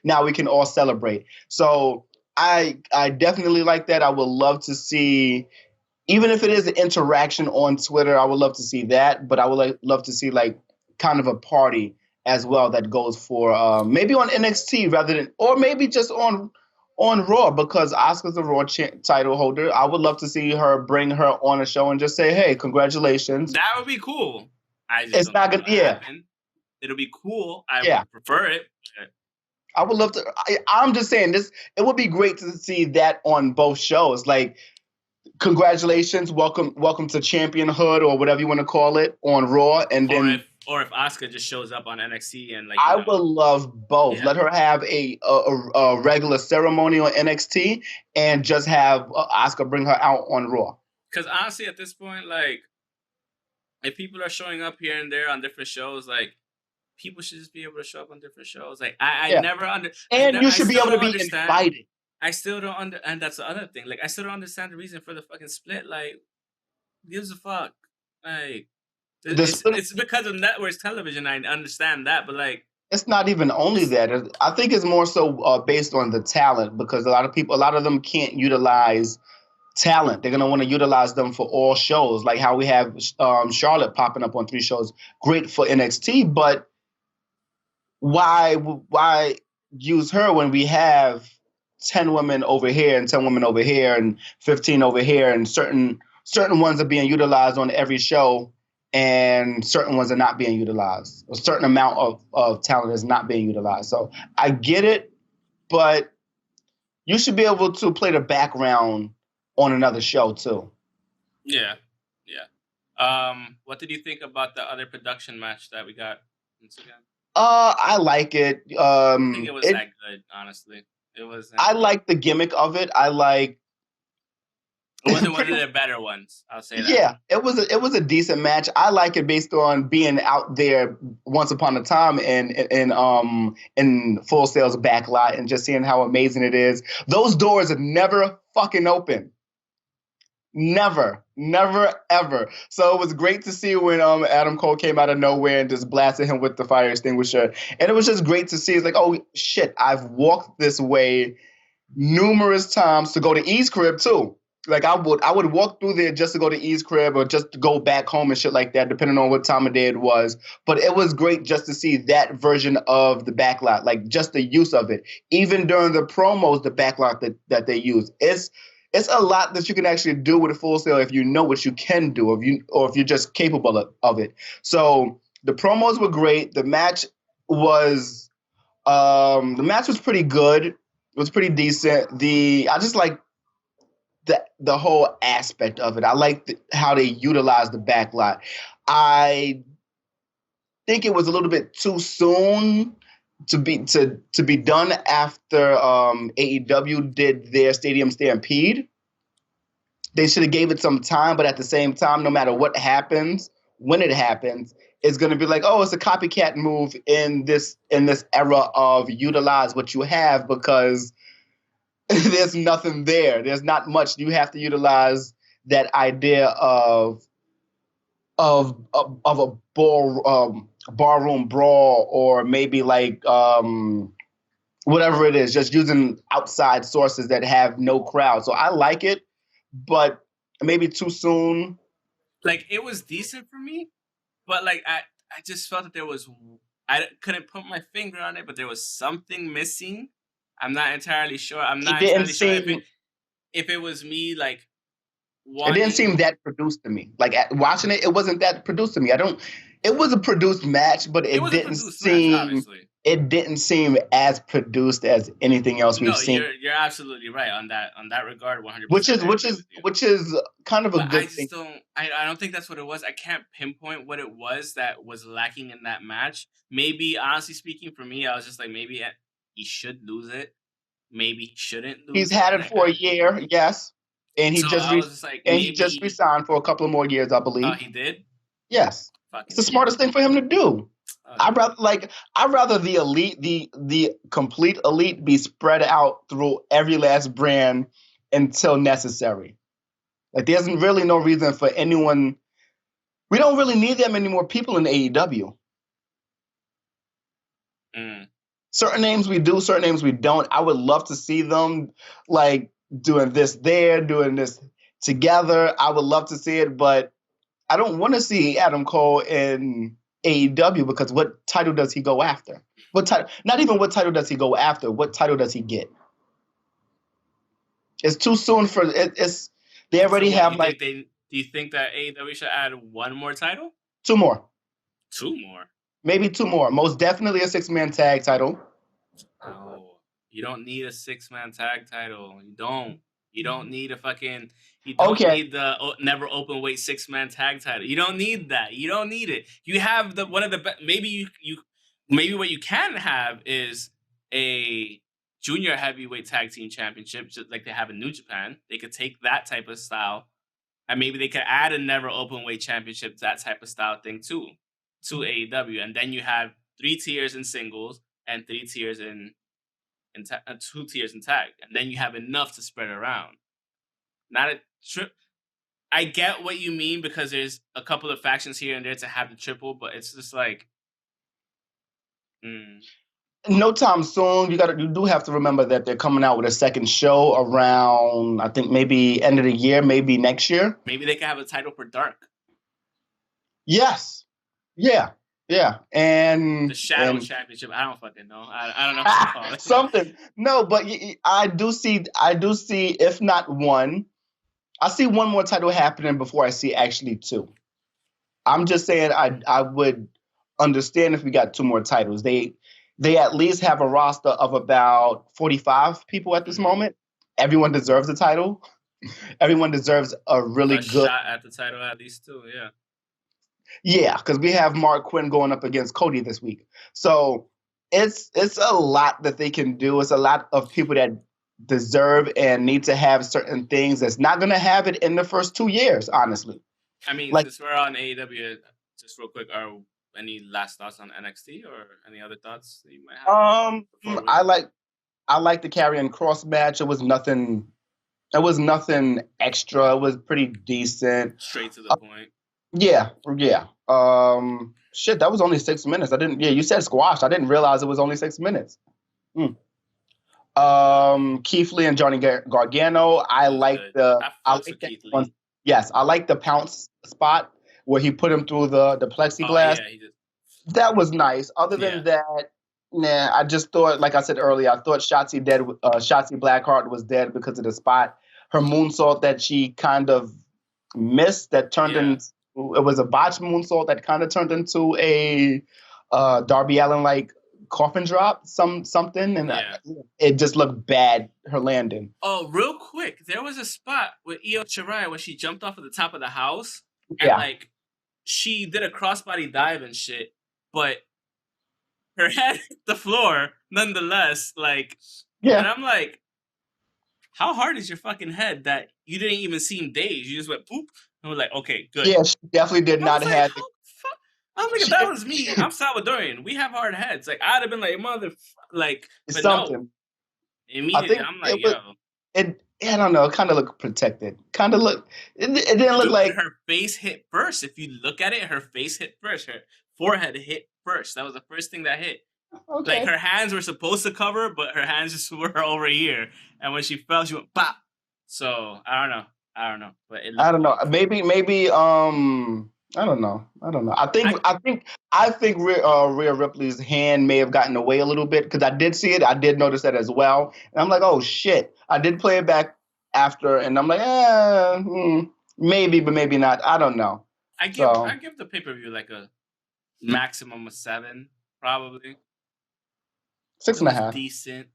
Now we can all celebrate." So I definitely like that. I would love to see, even if it is an interaction on Twitter, I would love to see that. But I would love to see kind of a party as well that goes for maybe on NXT rather than, or maybe just on Raw, because Asuka's a Raw title holder. I would love to see her bring her on a show and just say, "Hey, congratulations." That would be cool. It's not gonna happen. It'll be cool. I would prefer it. I would love to. I'm just saying this. It would be great to see that on both shows. Congratulations, welcome to championhood or whatever you want to call it on Raw, and then. Or if Asuka just shows up on NXT and I would love both. Yeah. Let her have a regular ceremony on NXT and just have Asuka bring her out on Raw. Because honestly, at this point, if people are showing up here and there on different shows, people should just be able to show up on different shows. Like I never you should be able to be invited. I still don't and that's the other thing. Like I still don't understand the reason for the fucking split. Like, gives a fuck. Like it's because of networks television. I understand that, but like it's not even only that. I think it's more so based on the talent, because a lot of them can't utilize talent. They're going to want to utilize them for all shows, like how we have Charlotte popping up on 3 shows. Great for NXT, but why use her when we have 10 women over here and 10 women over here and 15 over here, and certain ones are being utilized on every show and certain ones are not being utilized. A certain amount of talent is not being utilized. So I get it, but you should be able to play the background on another show too. Yeah. What did you think about the other production match that we got once again? I like it. I think it was that good, honestly. It was. I like the gimmick of it. It wasn't one of the better ones. I'll say that. Yeah, it was a decent match. I like it based on being out there once upon a time in Full Sail's backlot and just seeing how amazing it is. Those doors have never fucking open. Never, ever. So it was great to see when Adam Cole came out of nowhere and just blasted him with the fire extinguisher. And it was just great to see. It's like, oh shit, I've walked this way numerous times to go to E's crib too. Like I would walk through there just to go to E's crib or just to go back home and shit like that, depending on what time of day it was. But it was great just to see that version of the backlot, like just the use of it. Even during the promos, the backlot that they use. It's a lot that you can actually do with a Full Sail if you know what you can do, or if you're just capable of it. So the promos were great. The match was pretty good. It was pretty decent. I just like the whole aspect of it. I like how they utilized the backlot. I think it was a little bit too soon to be done after AEW did their Stadium Stampede. They should have gave it some time, but at the same time, no matter what happens, when it happens, it's going to be like, oh, it's a copycat move in this era of utilize what you have, because there's nothing there. There's not much. You have to utilize that idea of a barroom brawl, or maybe like whatever it is, just using outside sources that have no crowd. So I like it, but maybe too soon. Like, it was decent for me, but like I just felt that I couldn't put my finger on it, but there was something missing. I'm not entirely sure. I'm not entirely sure if it was me, like, it didn't seem that produced to me. Like, watching it, it wasn't that produced to me. It was a produced match, but it didn't seem as produced as anything else we've seen. You're absolutely right on that regard, 100%. Which is kind of a good thing. I don't think that's what it was. I can't pinpoint what it was that was lacking in that match. Maybe, honestly speaking, for me, I was just like, maybe he should lose it. Maybe he shouldn't lose it. He's had it for a year, yes. And he just resigned for a couple of more years, I believe. Oh, he did? Yes. It's the smartest thing for him to do. I'd rather the elite, the complete elite, be spread out through every last brand until necessary. Like, there's really no reason for anyone. We don't really need that many more people in AEW. Certain names we do, certain names we don't. I would love to see them like doing this there, doing this together. I would love to see it, but I don't want to see Adam Cole in AEW, because what title does he go after? What title? Not even what title does he go after. What title does he get? It's too soon for it. They already have like. Do you think that AEW should add one more title? 2 more. 2 more. Maybe 2 more. Most definitely a 6-man tag title. Oh, you don't need a 6-man tag title. You don't. You don't need a fucking. You don't need the never open weight 6-man tag title. You don't need that. You don't need it. You have one of the best. Maybe maybe what you can have is a junior heavyweight tag team championship, just like they have in New Japan. They could take that type of style, and maybe they could add a never open weight championship, that type of style thing too, to AEW, and then you have 3 tiers in singles and 3 tiers in 2 tiers in tag, and then you have enough to spread around. Not a trip. I get what you mean because there's a couple of factions here and there to have the triple, but it's just like, no time soon. You do have to remember that they're coming out with a second show around, I think maybe end of the year, maybe next year. Maybe they could have a title for Dark. Yes. Yeah. And the Shadow Championship. I don't fucking know. I don't know what to call it. Something. No, but I do see. If not one, I see one more title happening before I see actually two. I'm just saying I would understand if we got two more titles. They at least have a roster of about 45 people at this moment. Everyone deserves a title. Everyone deserves a really good shot at the title, at least too. Yeah. Yeah, because we have Mark Quinn going up against Cody this week. So it's a lot that they can do. It's a lot of people that deserve and need to have certain things that's not going to have it in the first 2 years, honestly. I mean, since we're on AEW, just real quick, are any last thoughts on NXT or any other thoughts that you might have? I like the Karrion Kross match. It was nothing extra. It was pretty decent. Straight to the point. Yeah. Shit, that was only 6 minutes. You said squash. I didn't realize it was only 6 minutes. Keith Lee and Johnny Gargano. I like the pounce spot where he put him through the plexiglass. That was nice. Other than that, nah, I just thought, like I said earlier, I thought Shotzi Blackheart was dead because of the spot. Her moonsault that she kind of missed that turned into, it was a botched moonsault that kind of turned into a Darby Allin-like coffin drop, something, and it just looked bad, her landing. Oh, real quick, there was a spot with Io Shirai where she jumped off of the top of the house, and like she did a crossbody dive and shit, but her head hit the floor nonetheless. Like, and I'm like, how hard is your fucking head that you didn't even seem dazed? You just went poop. And we're like, okay, good. Yeah, she definitely did not have. I was like, if that was me, I'm Salvadorian. We have hard heads. Like, I'd have been like, but something. No. Immediately, I'm like, I don't know. It kind of looked protected. It didn't look like her face hit first. If you look at it, her face hit first. Her forehead hit first. That was the first thing that hit. Okay. Like, her hands were supposed to cover, but her hands just were over here. And when she fell, she went pop. So I don't know. But I don't know. Maybe. I don't know. I think Rhea Ripley's hand may have gotten away a little bit because I did see it. I did notice that as well, and I'm like, oh shit! I did play it back after, and I'm like, maybe, but maybe not. I don't know. I give the pay-per-view like a maximum of 7, probably 6.5. Decent.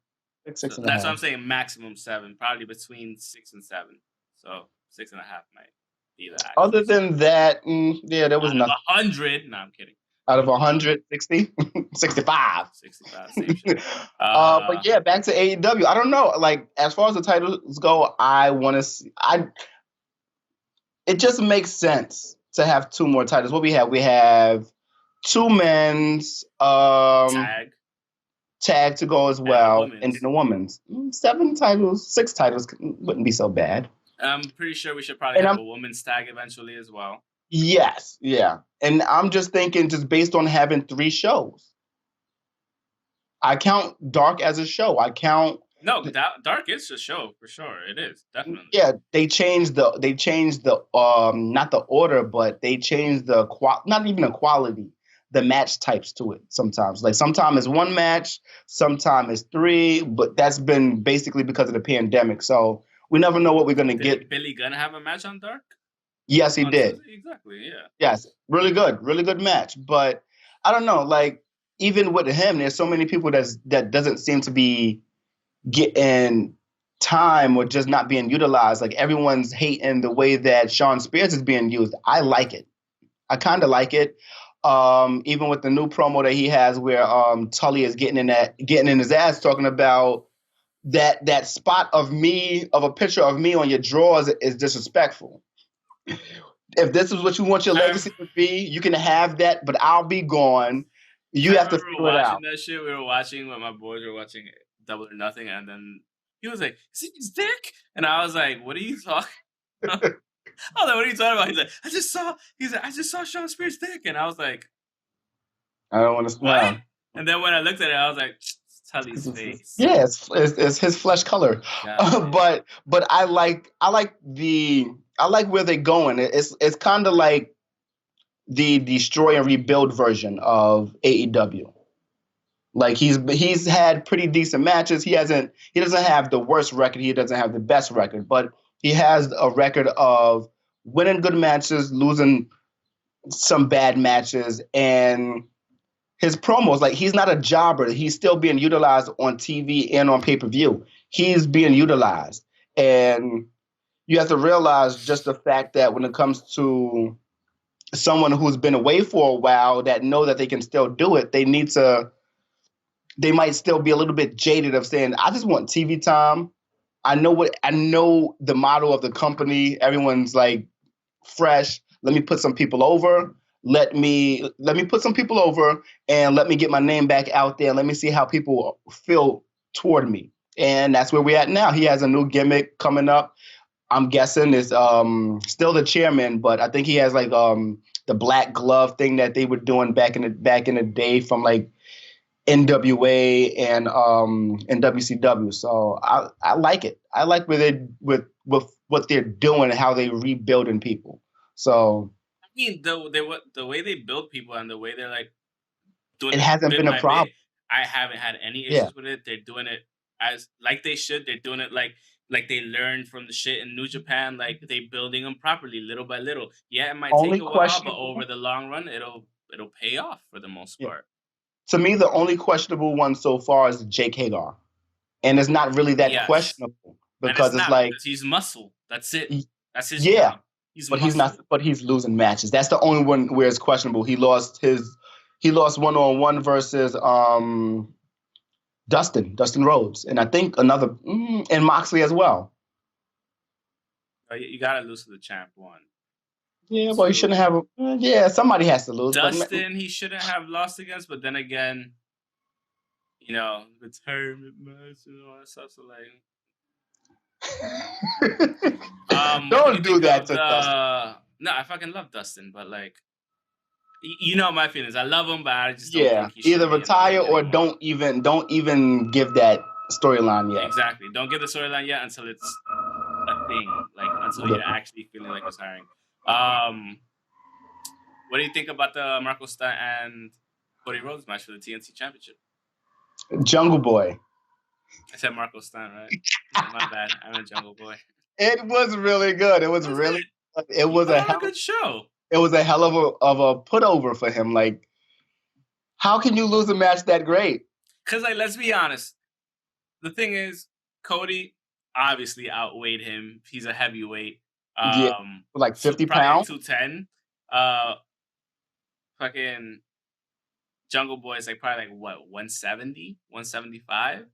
6.5. That's what I'm saying. Maximum 7, probably between 6 and 7. So 6.5 might be the actual. Other than that, there was nothing. 100. No, I'm kidding. Out of 100, 60? 65. 65, same shit. But yeah, back to AEW. I don't know. Like, as far as the titles go, I want to see. It just makes sense to have 2 more titles. What we have? We have 2 men's tag to go as well, and then the women's 7 titles, 6 titles wouldn't be so bad. I'm pretty sure we should probably have a women's tag eventually as well. Yes, yeah. And I'm just thinking, just based on having 3 shows, I count Dark as a show. Dark is a show for sure. It is definitely. Yeah, they changed the not the order, but they changed the not even the quality, the match types to it sometimes. Like sometimes it's 1 match, sometimes it's 3, but that's been basically because of the pandemic. So we never know what we're going to get. Did Billy Gunn have a match on Dark? Yes, he did. Exactly, yeah. Yes, really good match. But I don't know, like even with him, there's so many people that doesn't seem to be getting time or just not being utilized. Like everyone's hating the way that Shawn Spears is being used. I like it. I kind of like it. Even with the new promo that he has where Tully is getting in his ass talking about that spot of a picture of me on your drawers is disrespectful. If this is what you want your legacy to be, you can have that, but I'll be gone. You have to figure it out. That shit. We were watching when my boys were watching Double or Nothing, and then he was like, "Is it his dick?" And I was like, "What are you talking?" I was like, "What are you talking about?" He's like, I just saw Sean Spears' dick," and I was like, I don't want to smell. And then when I looked at it, I was like, Tully's face. Yeah, it's his flesh color. But I like where they're going. It's kind of like the destroy and rebuild version of AEW. Like he's had pretty decent matches. He doesn't have the worst record. He doesn't have the best record, but he has a record of winning good matches, losing some bad matches, and his promos, like he's not a jobber. He's still being utilized on TV and on pay-per-view. He's being utilized. And you have to realize just the fact that when it comes to someone who's been away for a while that know that they can still do it, they might still be a little bit jaded of saying, I just want TV time. I know the motto of the company. Everyone's like fresh. Let me put some people over. Let me put some people over and let me get my name back out there. Let me see how people feel toward me. And that's where we're at now. He has a new gimmick coming up. I'm guessing is still the chairman, but I think he has like the black glove thing that they were doing back in the day from like NWA and WCW. So I like it. I like where they with what they're doing and how they're rebuilding people. So I mean, the way they build people and the way they're like doing it hasn't been a problem. I haven't had any issues with it. They're doing it as like they should. They're doing it like they learned from the shit in New Japan. Like they building them properly, little by little. Yeah, it might take a while, but over the long run, it'll pay off for the most part. To me, the only questionable one so far is Jake Hagar, and it's not really that questionable because it's like because he's muscle. That's it. That's his job. But he's losing matches. That's the only one where it's questionable. He lost one-on-one versus Dustin Rhodes, and I think another and Moxley as well. You gotta lose to the champ one. Yeah, well, he shouldn't have. Somebody has to lose. Dustin, he shouldn't have lost against, but then again, retirement match and all that stuff. So like, don't do that to Dustin. No, I fucking love Dustin, but like, my feelings. I love him, but I just don't think he should either retire or don't even give that storyline yet. Exactly, don't give the storyline yet until it's a thing, like until you're actually feeling like retiring. What do you think about the Marco Stunt and Cody Rhodes match for the TNT Championship? Jungle Boy. I said Marco Stunt, right? My bad. I meant Jungle Boy. It was really good. It was really good. It was a good show. It was a hell of a put over for him. Like, how can you lose a match that great? Because like, let's be honest. The thing is, Cody obviously outweighed him. He's a heavyweight. Like 50 pounds. 210. Fucking Jungle Boy is like probably like what 170, 175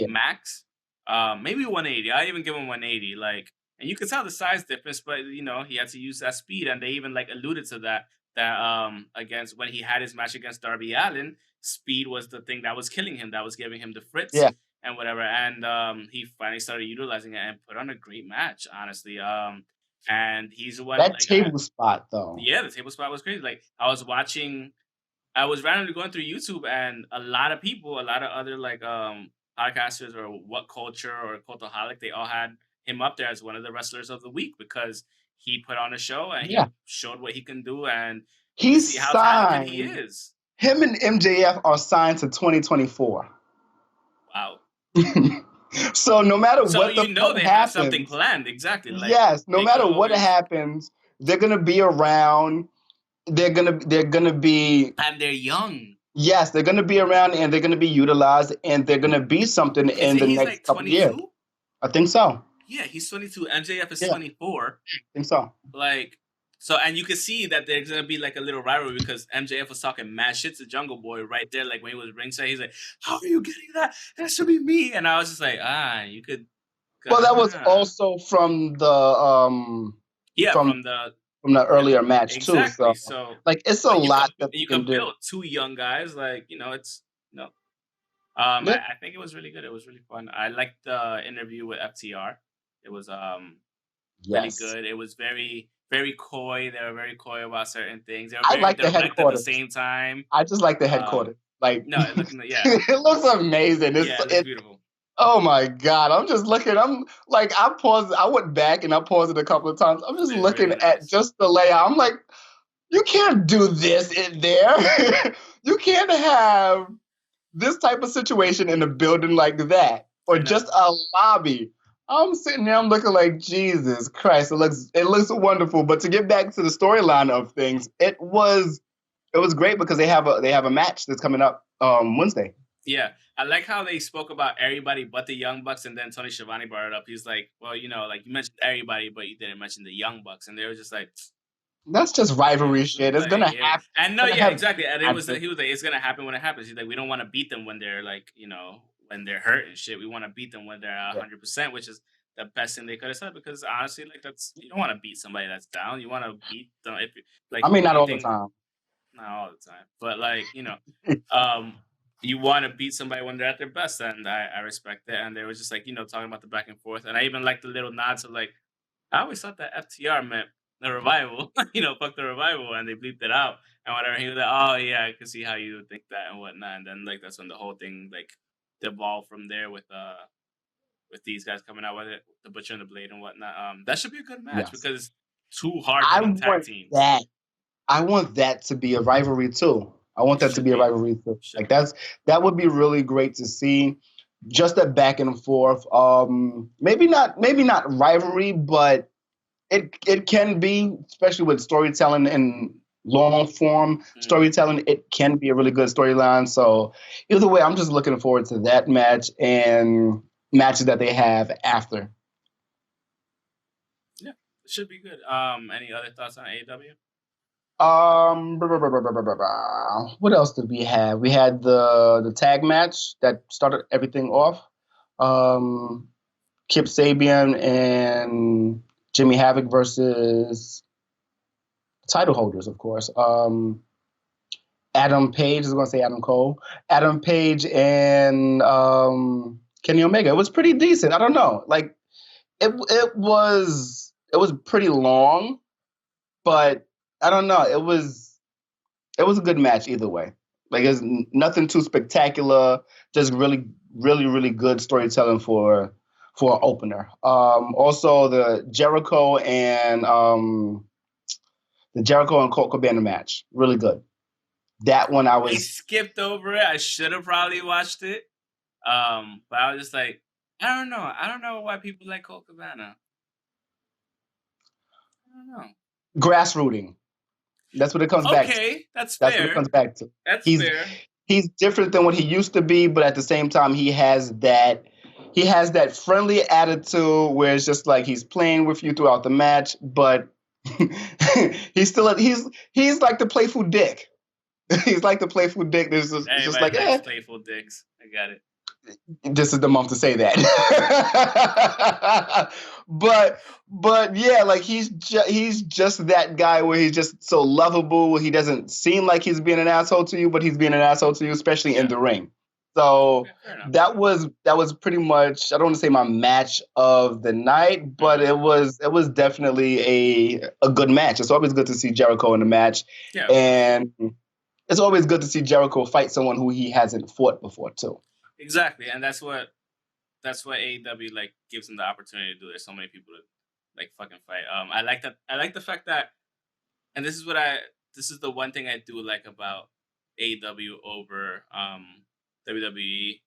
max. Maybe 180. I even give him 180. Like, and you can tell the size difference, but he had to use that speed, and they even like alluded to that against when he had his match against Darby Allin, speed was the thing that was killing him, that was giving him the fritz and whatever. And he finally started utilizing it and put on a great match, honestly. And he's one that table spot though. Yeah, the table spot was crazy. Like I was randomly going through YouTube, and a lot of other like podcasters or What Culture or Cultaholic, they all had him up there as one of the wrestlers of the week because he put on a show and he showed what he can do, and he's how talented he is. Him and MJF are signed to 2024. Wow. So no matter what they have something planned, exactly. Like, yes, no matter what happens, they're gonna be around. They're gonna be, and they're young. Yes, they're gonna be around, and they're gonna be utilized, and they're gonna be something in the next like couple years. I think so. Yeah, he's 22. MJF is 24. I think so. Like, so, and you can see that there's gonna be like a little rivalry because MJF was talking mad shit to Jungle Boy right there. Like when he was ringside, he's like, "How are you getting that? That should be me." And I was just like, you could. Well, that was also from the from the from the earlier match exactly. too. So like it's a lot that you can can do. build two young guys, like it's Yeah. I think it was really good. It was really fun. I liked the interview with FTR. It was really good. It was very, very coy. They were very coy about certain things. They were very like direct at the same time. I just like the headquarters. Like no, it looked it looks amazing. It looks beautiful. Oh my God. I'm just looking. I'm like, I paused. I went back and I paused it a couple of times. I'm just looking really at just the layout. I'm like, you can't do this in there. You can't have this type of situation in a building like that, or just a lobby. I'm sitting there, I'm looking like, Jesus Christ, it looks wonderful. But to get back to the storyline of things, it was great because they have a match that's coming up Wednesday. Yeah, I like how they spoke about everybody but the Young Bucks, and then Tony Schiavone brought it up. He's like, well, like you mentioned everybody, but you didn't mention the Young Bucks, and they were just like, that's just rivalry shit. It's gonna happen. And no, yeah, exactly. And he was like, it's gonna happen when it happens. He's like, we don't want to beat them when they're like, when they're hurt and shit. We want to beat them when they're 100%, which is the best thing they could have said. Because honestly, like you don't want to beat somebody that's down. You want to beat them if like. I mean, not all the time. Not all the time, but like you want to beat somebody when they're at their best, and I respect that. And they were just like talking about the back and forth, and I even like the little nods of like, I always thought that FTR meant the Revival, fuck the Revival, and they bleeped it out and whatever. He was like, oh yeah, I can see how you would think that and whatnot. And then like that's when the whole thing like devolved from there with these guys coming out with it, the Butcher and the Blade and whatnot. That should be a good match because two hard tag teams. I want that to be a rivalry too. I want that to be a rivalry too. Like that would be really great to see. Just that back and forth. Maybe not rivalry, but it can be, especially with storytelling and long form storytelling. It can be a really good storyline. So either way, I'm just looking forward to that match and matches that they have after. Yeah, it should be good. Any other thoughts on AEW? What else did we have? We had the tag match that started everything off. Kip Sabian and Jimmy Havoc versus title holders, of course. Adam Page, I was going to say Adam Cole. Adam Page and Kenny Omega. It was pretty decent. I don't know. Like, it was pretty long, but I don't know. It was a good match either way. Like, it's nothing too spectacular. Just really, really, really good storytelling for an opener. Also, the Jericho and Colt Cabana match, really good. That one I skipped over it. I should have probably watched it. But I was just like, I don't know. I don't know why people like Colt Cabana. I don't know. Grassrooting. That's what it comes back to. Okay, that's fair. That's what it comes back to. That's fair. He's different than what he used to be, but at the same time, he has that friendly attitude where it's just like he's playing with you throughout the match, but he's like the playful dick. He's like the playful dick. There's just like playful dicks. I got it. This is the month to say that. but yeah, like he's just that guy where he's just so lovable. He doesn't seem like he's being an asshole to you, but he's being an asshole to you, especially in the ring. So that was pretty much, I don't want to say my match of the night, but it was definitely a good match. It's always good to see Jericho in the match. Yeah. And it's always good to see Jericho fight someone who he hasn't fought before too. Exactly, and that's what AEW like gives them the opportunity to do. There's so many people to like fucking fight. I like that. I like the fact that, and this is the one thing I do like about AEW over WWE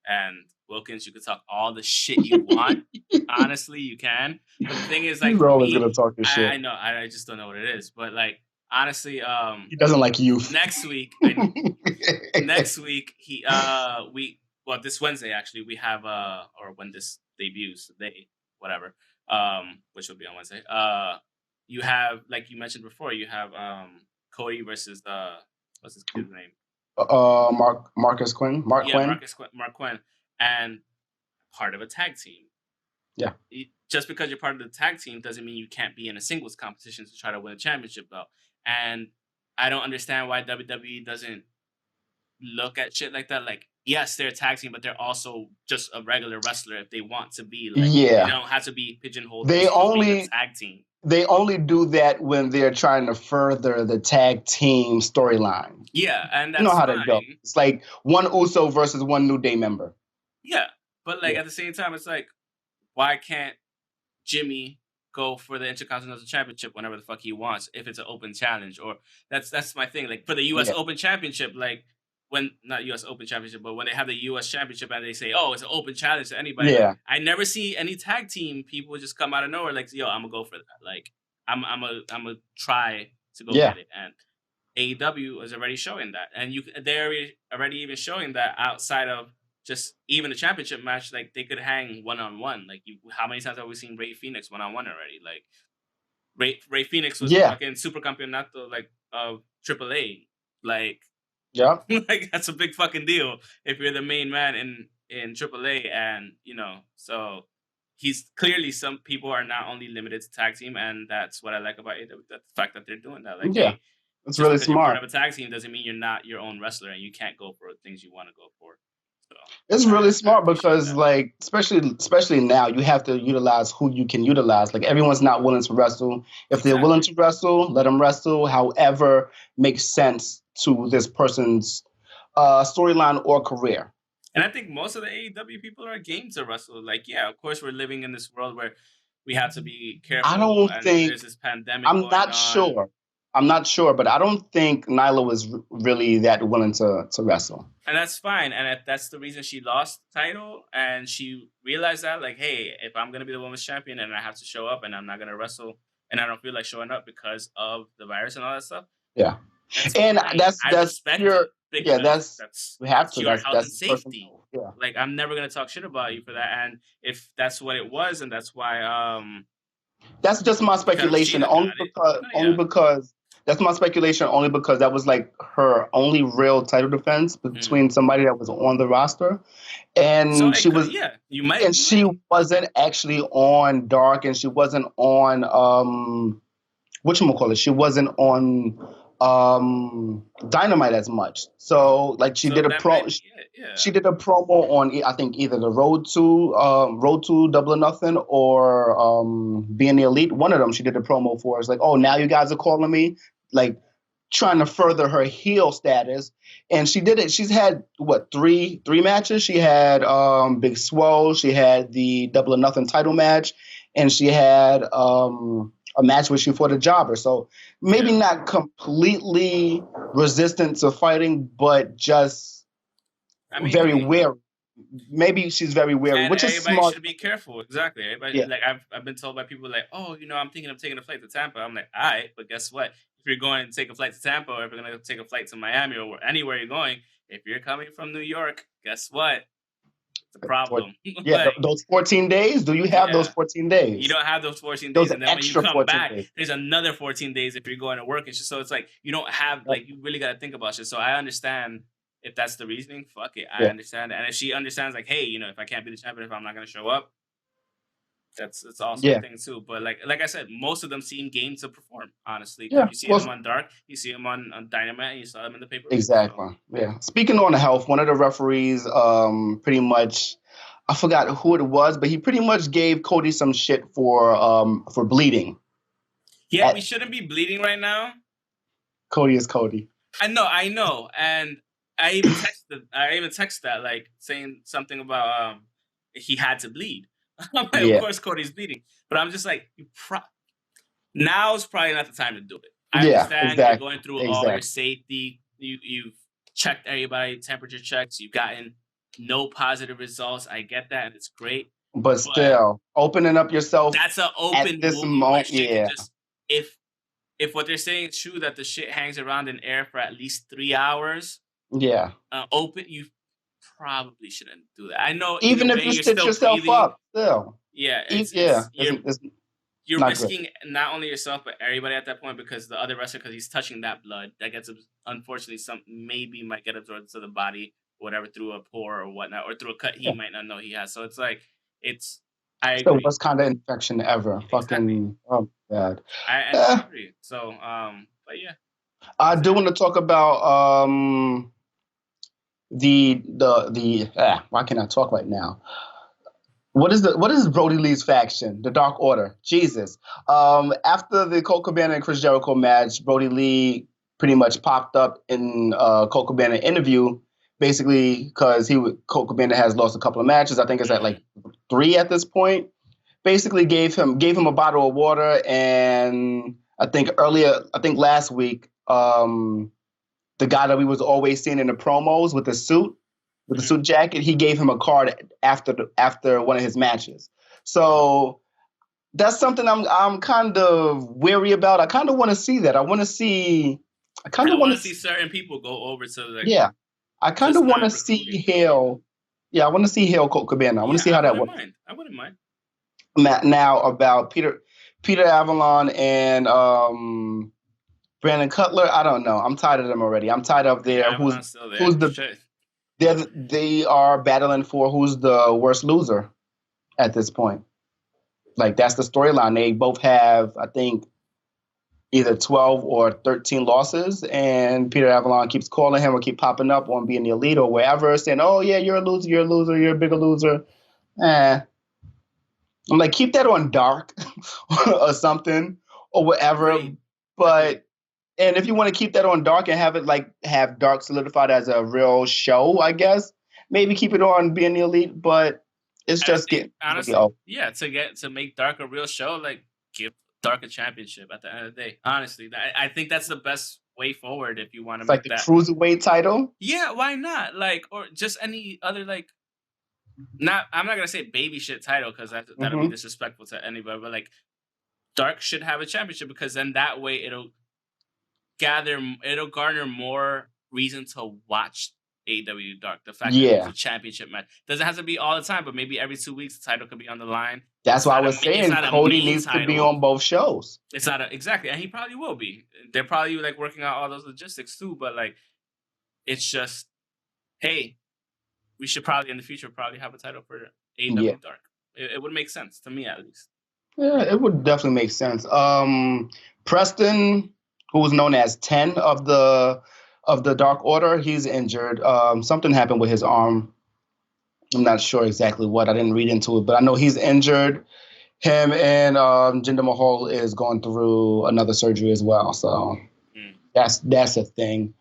and Wilkins. You can talk all the shit you want. Honestly, you can. But the thing is, like, you're always gonna talk this shit. I know. I just don't know what it is. But like, honestly, he doesn't like youth. Next week, this Wednesday actually we have or when this debuts today, whatever, which will be on Wednesday. You have, like you mentioned before, you have Cody versus what's his kid's name? Marcus Quinn. Mark Quinn, and part of a tag team. Yeah. just because you're part of the tag team doesn't mean you can't be in a singles competition to try to win a championship belt. And I don't understand why WWE doesn't look at shit like that. Like, yes, they're a tag team, but they're also just a regular wrestler if they want to be. Like, they don't have to be pigeonholed They into being only a tag team. They only do that when they're trying to further the tag team storyline. Yeah, and that's you know how fine. that goes. It's like one Uso versus one New Day member. Yeah, but like at the same time, it's like, why can't Jimmy go for the Intercontinental Championship whenever the fuck he wants if it's an open challenge? Or that's my thing. Like for the U.S. Open Championship, like when not U.S. Open Championship, but when they have the U.S. Championship and they say, "Oh, it's an open challenge to anybody," like, I never see any tag team people just come out of nowhere like, "Yo, I'm gonna go for that." Like I'm gonna try to go get it. And AEW is already showing that, and they're already even showing that outside of just even a championship match, like they could hang 1-on-1. Like how many times have we seen Ray Phoenix 1-on-1 already? Like Ray Phoenix was fucking Super Campeonato like of AAA. Like like that's a big fucking deal if you're the main man in AAA, and so he's clearly, some people are not only limited to tag team, and that's what I like about AEW, the fact that they're doing that. Like, hey, it's really smart. You're part of a tag team doesn't mean you're not your own wrestler and you can't go for things you want to go for. So it's really smart because like especially now you have to utilize who you can utilize. Like everyone's not willing to wrestle. If they're willing to wrestle, let them wrestle. However makes sense to this person's storyline or career. And I think most of the AEW people are game to wrestle. Like, yeah, of course we're living in this world where we have to be careful. I don't think there's this pandemic. I'm not sure, but I don't think Nyla was really that willing to wrestle. And that's fine. And that's the reason she lost the title. And she realized that, like, hey, if I'm going to be the women's champion and I have to show up and I'm not going to wrestle and I don't feel like showing up because of the virus and all that stuff. Yeah. And that's your, that's we have to. Your health and safety. Yeah. Like, I'm never going to talk shit about you for that. And if that's what it was, and that's why, that's just my speculation, only because that's my speculation, only because that was like her only real title defense between somebody that was on the roster, and she wasn't actually on Dark, and she wasn't on whatchamacallit, she wasn't on Dynamite as much. So like she did a promo on, I think, either the Road to Double or Nothing or Being the Elite. One of them she did a promo for. It's like, oh, now you guys are calling me, like trying to further her heel status. And she did it. She's had three matches. She had Big Swole, she had the Double or Nothing title match, and she had a match where she fought a jobber. So maybe not completely resistant to fighting, but just very wary. Maybe she's very wary, which is smart. Everybody should be careful. Exactly. Everybody, like I've been told by people like, oh, I'm thinking of taking a flight to Tampa. I'm like, all right, but guess what? If you're going to take a flight to Tampa, or if you're going to take a flight to Miami or anywhere you're going, if you're coming from New York, guess what? It's a problem. Yeah, those 14 days. Do you have those 14 days? You don't have those 14 days, and then when you come back, days. There's another 14 days if you're going to work and shit. So it's like you don't have like you really got to think about shit. So I understand if that's the reasoning. Fuck it, I understand that. And if she understands, like, hey, if I can't be the champion, if I'm not gonna show up, that's also a thing too. But like I said, most of them seem game to perform. Honestly, you see them on Dark, you see them on Dynamite, and you saw them in the paper. Exactly. So. Yeah. Speaking on health, one of the referees, pretty much, I forgot who it was, but he pretty much gave Cody some shit for bleeding. Yeah, we shouldn't be bleeding right now. Cody is Cody. I know, and I even texted that, like saying something about he had to bleed. I'm like, of course Cody's bleeding, but I'm just like, now's probably not the time to do it. I understand you're going through all your safety. You've checked everybody, temperature checks. You've gotten no positive results. I get that, and it's great. But still, opening up yourself. That's an open at this moment. Yeah. If what they're saying is true, that the shit hangs around in air for at least 3 hours. Yeah. Open, you probably shouldn't do that. I know. Even if you stitch yourself breathing, up, still. Yeah. You're risking not only yourself but everybody at that point, because the other wrestler, because he's touching that blood that gets, unfortunately, maybe might get absorbed to the body, whatever, through a pore or whatnot, or through a cut he might not know he has. So it's like, it's I It's the agree. worst kind of infection ever. Exactly. Fucking, oh god. I agree. So, but yeah. I do want to talk about why can't I talk right now? What is Brody Lee's faction? The Dark Order. Jesus. After the Colt Cabana and Chris Jericho match, Brody Lee pretty much popped up in Colt Cabana interview, basically because Colt Cabana has lost a couple of matches. I think it's at like 3 at this point. Basically gave him a bottle of water, and I think last week, the guy that we was always seeing in the promos with the suit jacket, he gave him a card after one of his matches. So that's something I'm kind of wary about. I kind of want to see that. I want to see certain people go over to the I kind of want to see Hale. Yeah, I want to see Hale Colt Cabana. I want to see how that works. I wouldn't mind. Now about Peter Avalon and Brandon Cutler, I don't know. I'm tired of them already. I'm tired of they are battling for who's the worst loser at this point. Like, that's the storyline. They both have, I think, either 12 or 13 losses, and Peter Avalon keeps calling him or keep popping up on Being the Elite or wherever, saying, "Oh yeah, you're a loser, you're a bigger loser." I'm like, keep that on Dark or something or whatever. Agreed. But and if you want to keep that on Dark and have it have Dark solidified as a real show, I guess maybe keep it on Being the Elite. But it's just getting honestly, to make Dark a real show, like, give Dark a championship at the end of the day. Honestly, I think that's the best way forward if you want to make the cruiserweight title. Yeah, why not? Like, or just any other I'm not gonna say baby shit title because that'll be disrespectful to anybody. But like, Dark should have a championship because then that way it'll garner more reason to watch AEW Dark. The fact that it's a championship match doesn't have to be all the time, but maybe every 2 weeks the title could be on the line. That's why I was saying Cody needs to be on both shows. It's not exactly, and he probably will be. They're probably working out all those logistics too. But it's just, hey, we should probably in the future have a title for AEW Dark. It would make sense to me, at least. Yeah, it would definitely make sense. Preston, who was known as 10 of the Dark Order, he's injured. Something happened with his arm. I'm not sure exactly what. I didn't read into it, but I know he's injured. Him and Jinder Mahal is going through another surgery as well. So that's a thing.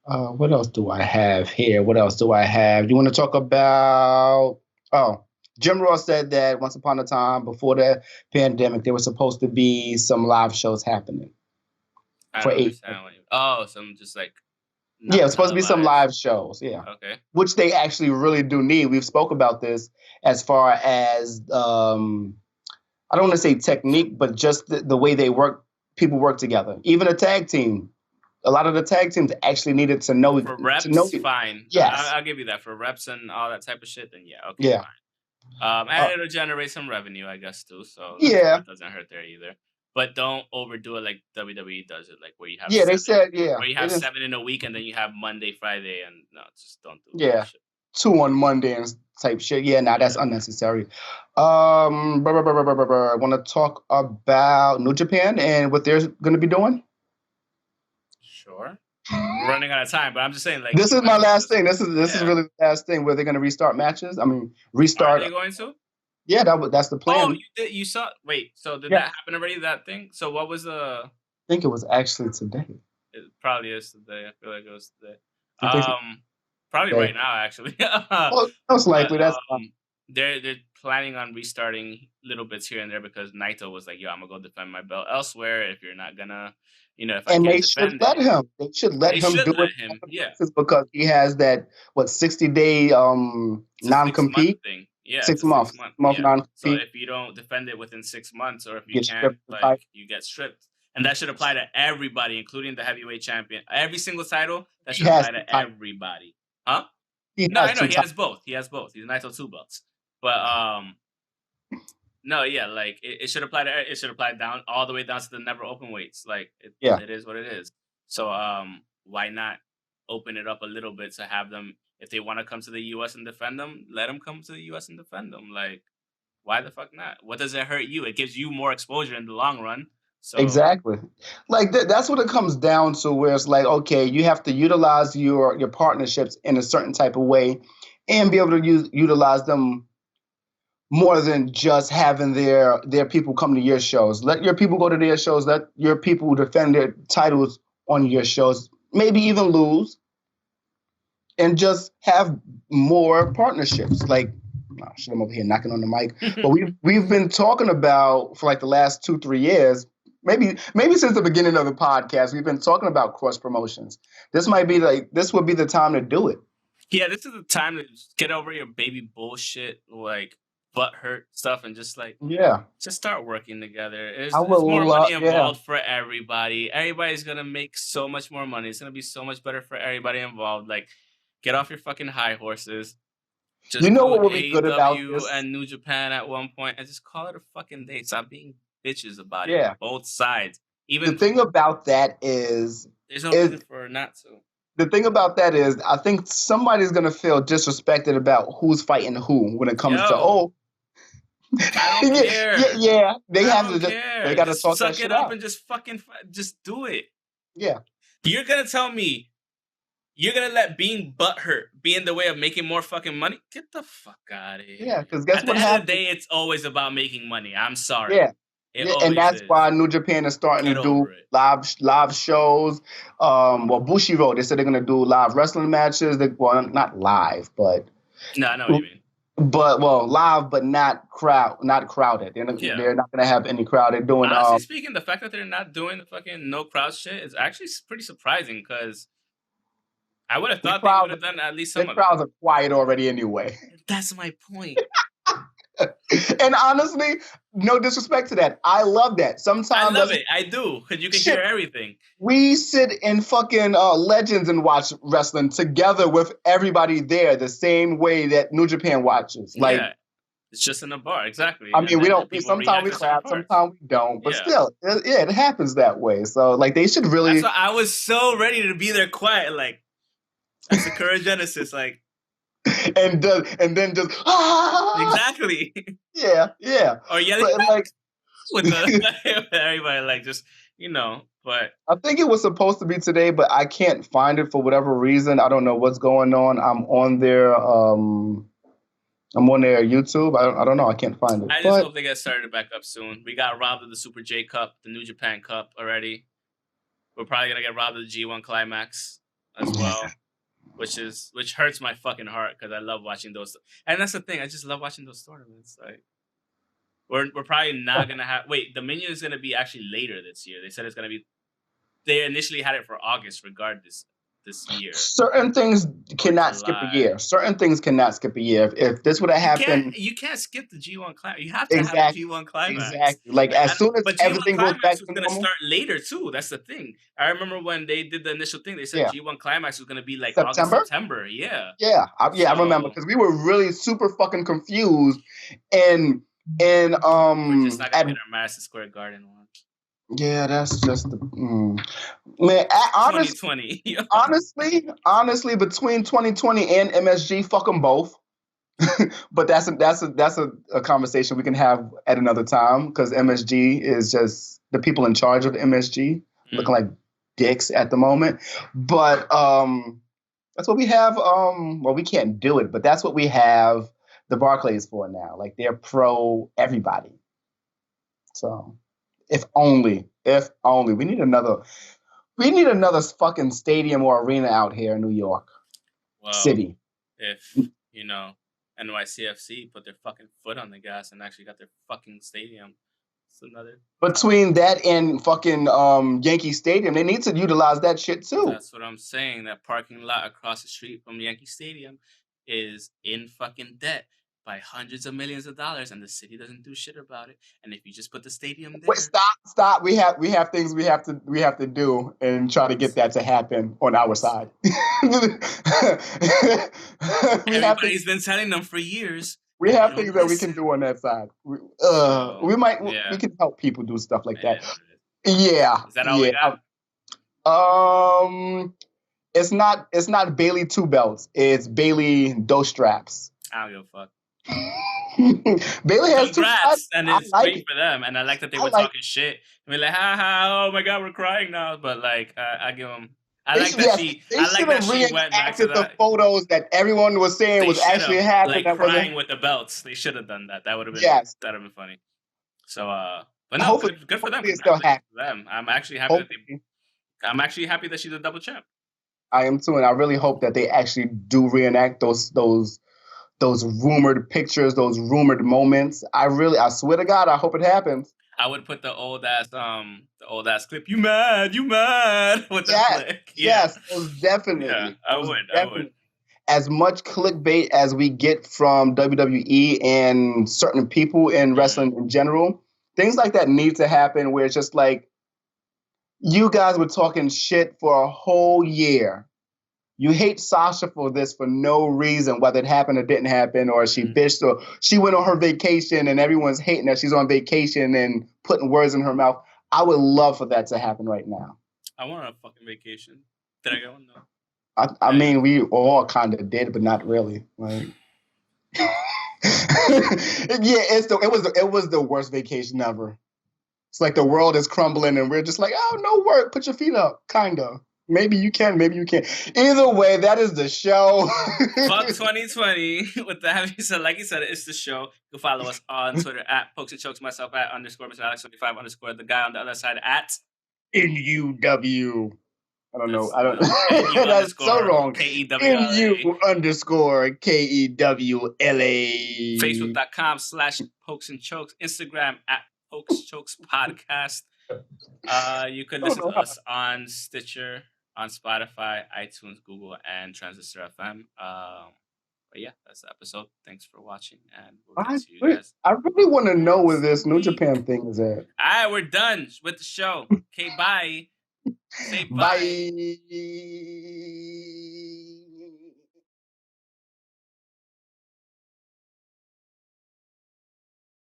What else do I have here? Do you want to talk about? Oh, Jim Ross said that once upon a time, before the pandemic, there was supposed to be some live shows happening. Some just it's supposed to be some live shows. Yeah. Okay. Which they actually really do need. We've spoke about this as far as I don't want to say technique, but just the way they work. People work together. Even a tag team. A lot of the tag teams actually needed to know. For reps, fine. Yes. I'll give you that. For reps and all that type of shit, then yeah, okay, fine. And it'll generate some revenue, I guess, too. So it doesn't hurt there either. But don't overdo it like WWE does it, like where you have where you have 7 in a week and then you have Monday, Friday, and no, just don't do that shit. 2 on Monday and type shit. Yeah, that's unnecessary. I want to talk about New Japan and what they're going to be doing. Sure. We're running out of time, but I'm just saying, this is my last thing. This is really the last thing where they're going to restart matches. I mean, restart. Are they going to? Yeah, that's the plan. Oh, you saw? Wait, so did that happen already? That thing? So what was the? I think it was actually today. It probably is today. I feel like it was today. Probably right now, actually. Most likely. That's they're planning on restarting little bits here and there because Naito was like, "Yo, I'm gonna go defend my belt elsewhere. If you're not gonna, if I can't defend let him. They should let him do it. Yeah, because he has that 60-day non-compete thing. Yeah, 6 months. Non-compete. So if you don't defend it within 6 months, or if you can't, you get stripped. And that should apply to everybody, including the heavyweight champion. Every single title, that should apply to everybody. Huh? No, I know. He has both. He's Naito 2 belts. But no, yeah, it should apply to. It should apply down all the way down to the never open weights. It is what it is. So why not open it up a little bit to have them, if they want to come to the U.S. and defend them, let them come to the U.S. and defend them. why the fuck not? What does it hurt you? It gives you more exposure in the long run. So exactly. Like that's what it comes down to, where it's like, okay, you have to utilize your partnerships in a certain type of way, and be able to utilize them more than just having their people come to your shows. Let your people go to their shows. Let your people defend their titles on your shows. Maybe even lose, and just have more partnerships. Like, oh shit, I'm over here knocking on the mic. But we've been talking about, for like the last 2-3 years, maybe since the beginning of the podcast, we've been talking about cross promotions. This would be the time to do it. Yeah, this is the time to get over your baby bullshit, like butt hurt stuff, and just start working together. There's more money involved for everybody. Everybody's gonna make so much more money. It's gonna be so much better for everybody involved. Like, get off your fucking high horses. Just you know what would be good about this? And New Japan at one point, and just call it a fucking day. Stop being bitches about it. Both sides. Even the thing about that is there's no reason for not to. The thing about that is, I think somebody's gonna feel disrespected about who's fighting who when it comes to I don't care. Yeah, they have to. They gotta talk that shit up and just fucking just do it. Yeah, you're gonna tell me you're gonna let being butthurt be in the way of making more fucking money? Get the fuck out of here. Yeah, because guess what happens? At the end of the day, it's always about making money. I'm sorry. Yeah. And that's why New Japan is starting to do live shows. Bushiroad, they said they're gonna do live wrestling matches. Not live, but no, I know what you mean. But live, but not crowded. They're not gonna have any crowd. They're doing. Honestly speaking, the fact that they're not doing the fucking no crowd shit is actually pretty surprising, because I would have thought they would have done at least some of it. The crowds are quiet already anyway. That's my point. And honestly, no disrespect to that, I love that. Sometimes I love it. I do, because you can hear everything. We sit in fucking Legends and watch wrestling together with everybody there, the same way that New Japan watches. Like, it's just in a bar, exactly. I mean, we don't. Sometimes we clap, sometimes we don't. But still, it happens that way. So, like, they should really. That's why I was so ready to be there, quiet, like that's the Courage Genesis, like. And then just exactly. Yeah. Or yelling like with everybody, like, just But I think it was supposed to be today, but I can't find it for whatever reason. I don't know what's going on. I'm on their YouTube. I don't know. I can't find it. I just hope they get started back up soon. We got robbed of the Super J Cup, the New Japan Cup already. We're probably gonna get robbed of the G1 Climax as well. Which hurts my fucking heart, because I love watching those. And that's the thing. I just love watching those tournaments. Like, we're probably not going to have... Wait, Dominion is going to be actually later this year. They said it's going to be... They initially had it for August, regardless, this year. Certain things cannot skip a year. Certain things cannot skip a year. If this would have happened... You can't skip the G1 Climax. You have to have the G1 Climax. Exactly. Like, as soon as everything goes back to normal... But G1 Climax was going to start later, too. That's the thing. I remember when they did the initial thing, they said G1 Climax was going to be like September? August, September. Yeah. I remember, because we were really super fucking confused. And we're just not going to get our Madison Square Garden one. Yeah, that's just the man. Honestly, 2020. honestly, between 2020 and MSG, fuck them both. But that's a conversation we can have at another time, because MSG is just the people in charge of MSG looking like dicks at the moment. But that's what we have. Well, we can't do it, but that's what we have the Barclays for now. Like, they're pro everybody. So. If only we need another fucking stadium or arena out here in New York City. If NYCFC put their fucking foot on the gas and actually got their fucking stadium, it's another. Between that and fucking Yankee Stadium, they need to utilize that shit too. That's what I'm saying. That parking lot across the street from Yankee Stadium is in fucking debt by hundreds of millions of dollars, and the city doesn't do shit about it. And if you just put the stadium there... Wait, stop. We have things we have to do and try to get that to happen on our side. Everybody's been telling them for years. We have things that we can do on that side. We can help people do stuff like that. Yeah. Is that all we got? It's not Bailey 2 belts. It's Bailey Dos straps. I don't give a fuck. Bayley has Congrats, and it's great for them. And I like that they were talking shit. And we're like, ha ha, oh my god, we're crying now. But like, I give them. I like that she went back to that. The photos that everyone was saying was actually happening. Like crying with the belts. They should have done that. That would have been that'd have been funny. So, but no, good for them. Congratulations to them. I'm actually happy that she's a double champ. I am too, and I really hope that they actually do reenact those rumored pictures, those rumored moments. I swear to God, I hope it happens. I would put the old ass clip. You mad? With the flick. Yeah. Yes, definitely. Yeah, I would. As much clickbait as we get from WWE and certain people in wrestling in general, things like that need to happen. Where it's just like, you guys were talking shit for a whole year. You hate Sasha for this for no reason, whether it happened or didn't happen, or she bitched, or she went on her vacation and everyone's hating that she's on vacation and putting words in her mouth. I would love for that to happen right now. I want a fucking vacation. Did I go on though? I mean, we all kind of did, but not really. Like, it was the worst vacation ever. It's like the world is crumbling and we're just like, oh, no work. Put your feet up. Kind of. Maybe you can. Maybe you can't. Either way, that is the show. Fuck 2020. With that having said, like you said, it's the show. You can follow us on Twitter at Pokes and Chokes, myself at _Mr. Alex25 _ the guy on the other side at NUW. I don't know. That's so wrong. NU _ KEWLA. Facebook.com/Pokes and Chokes. Instagram at Pokes Chokes Podcast. You can listen to us on Stitcher, on Spotify, iTunes, Google, and Transistor FM. But yeah, that's the episode. Thanks for watching, and we'll get to you guys. I really want to know where this New Japan thing is at. All right, we're done with the show. Okay, bye. Say bye. Bye.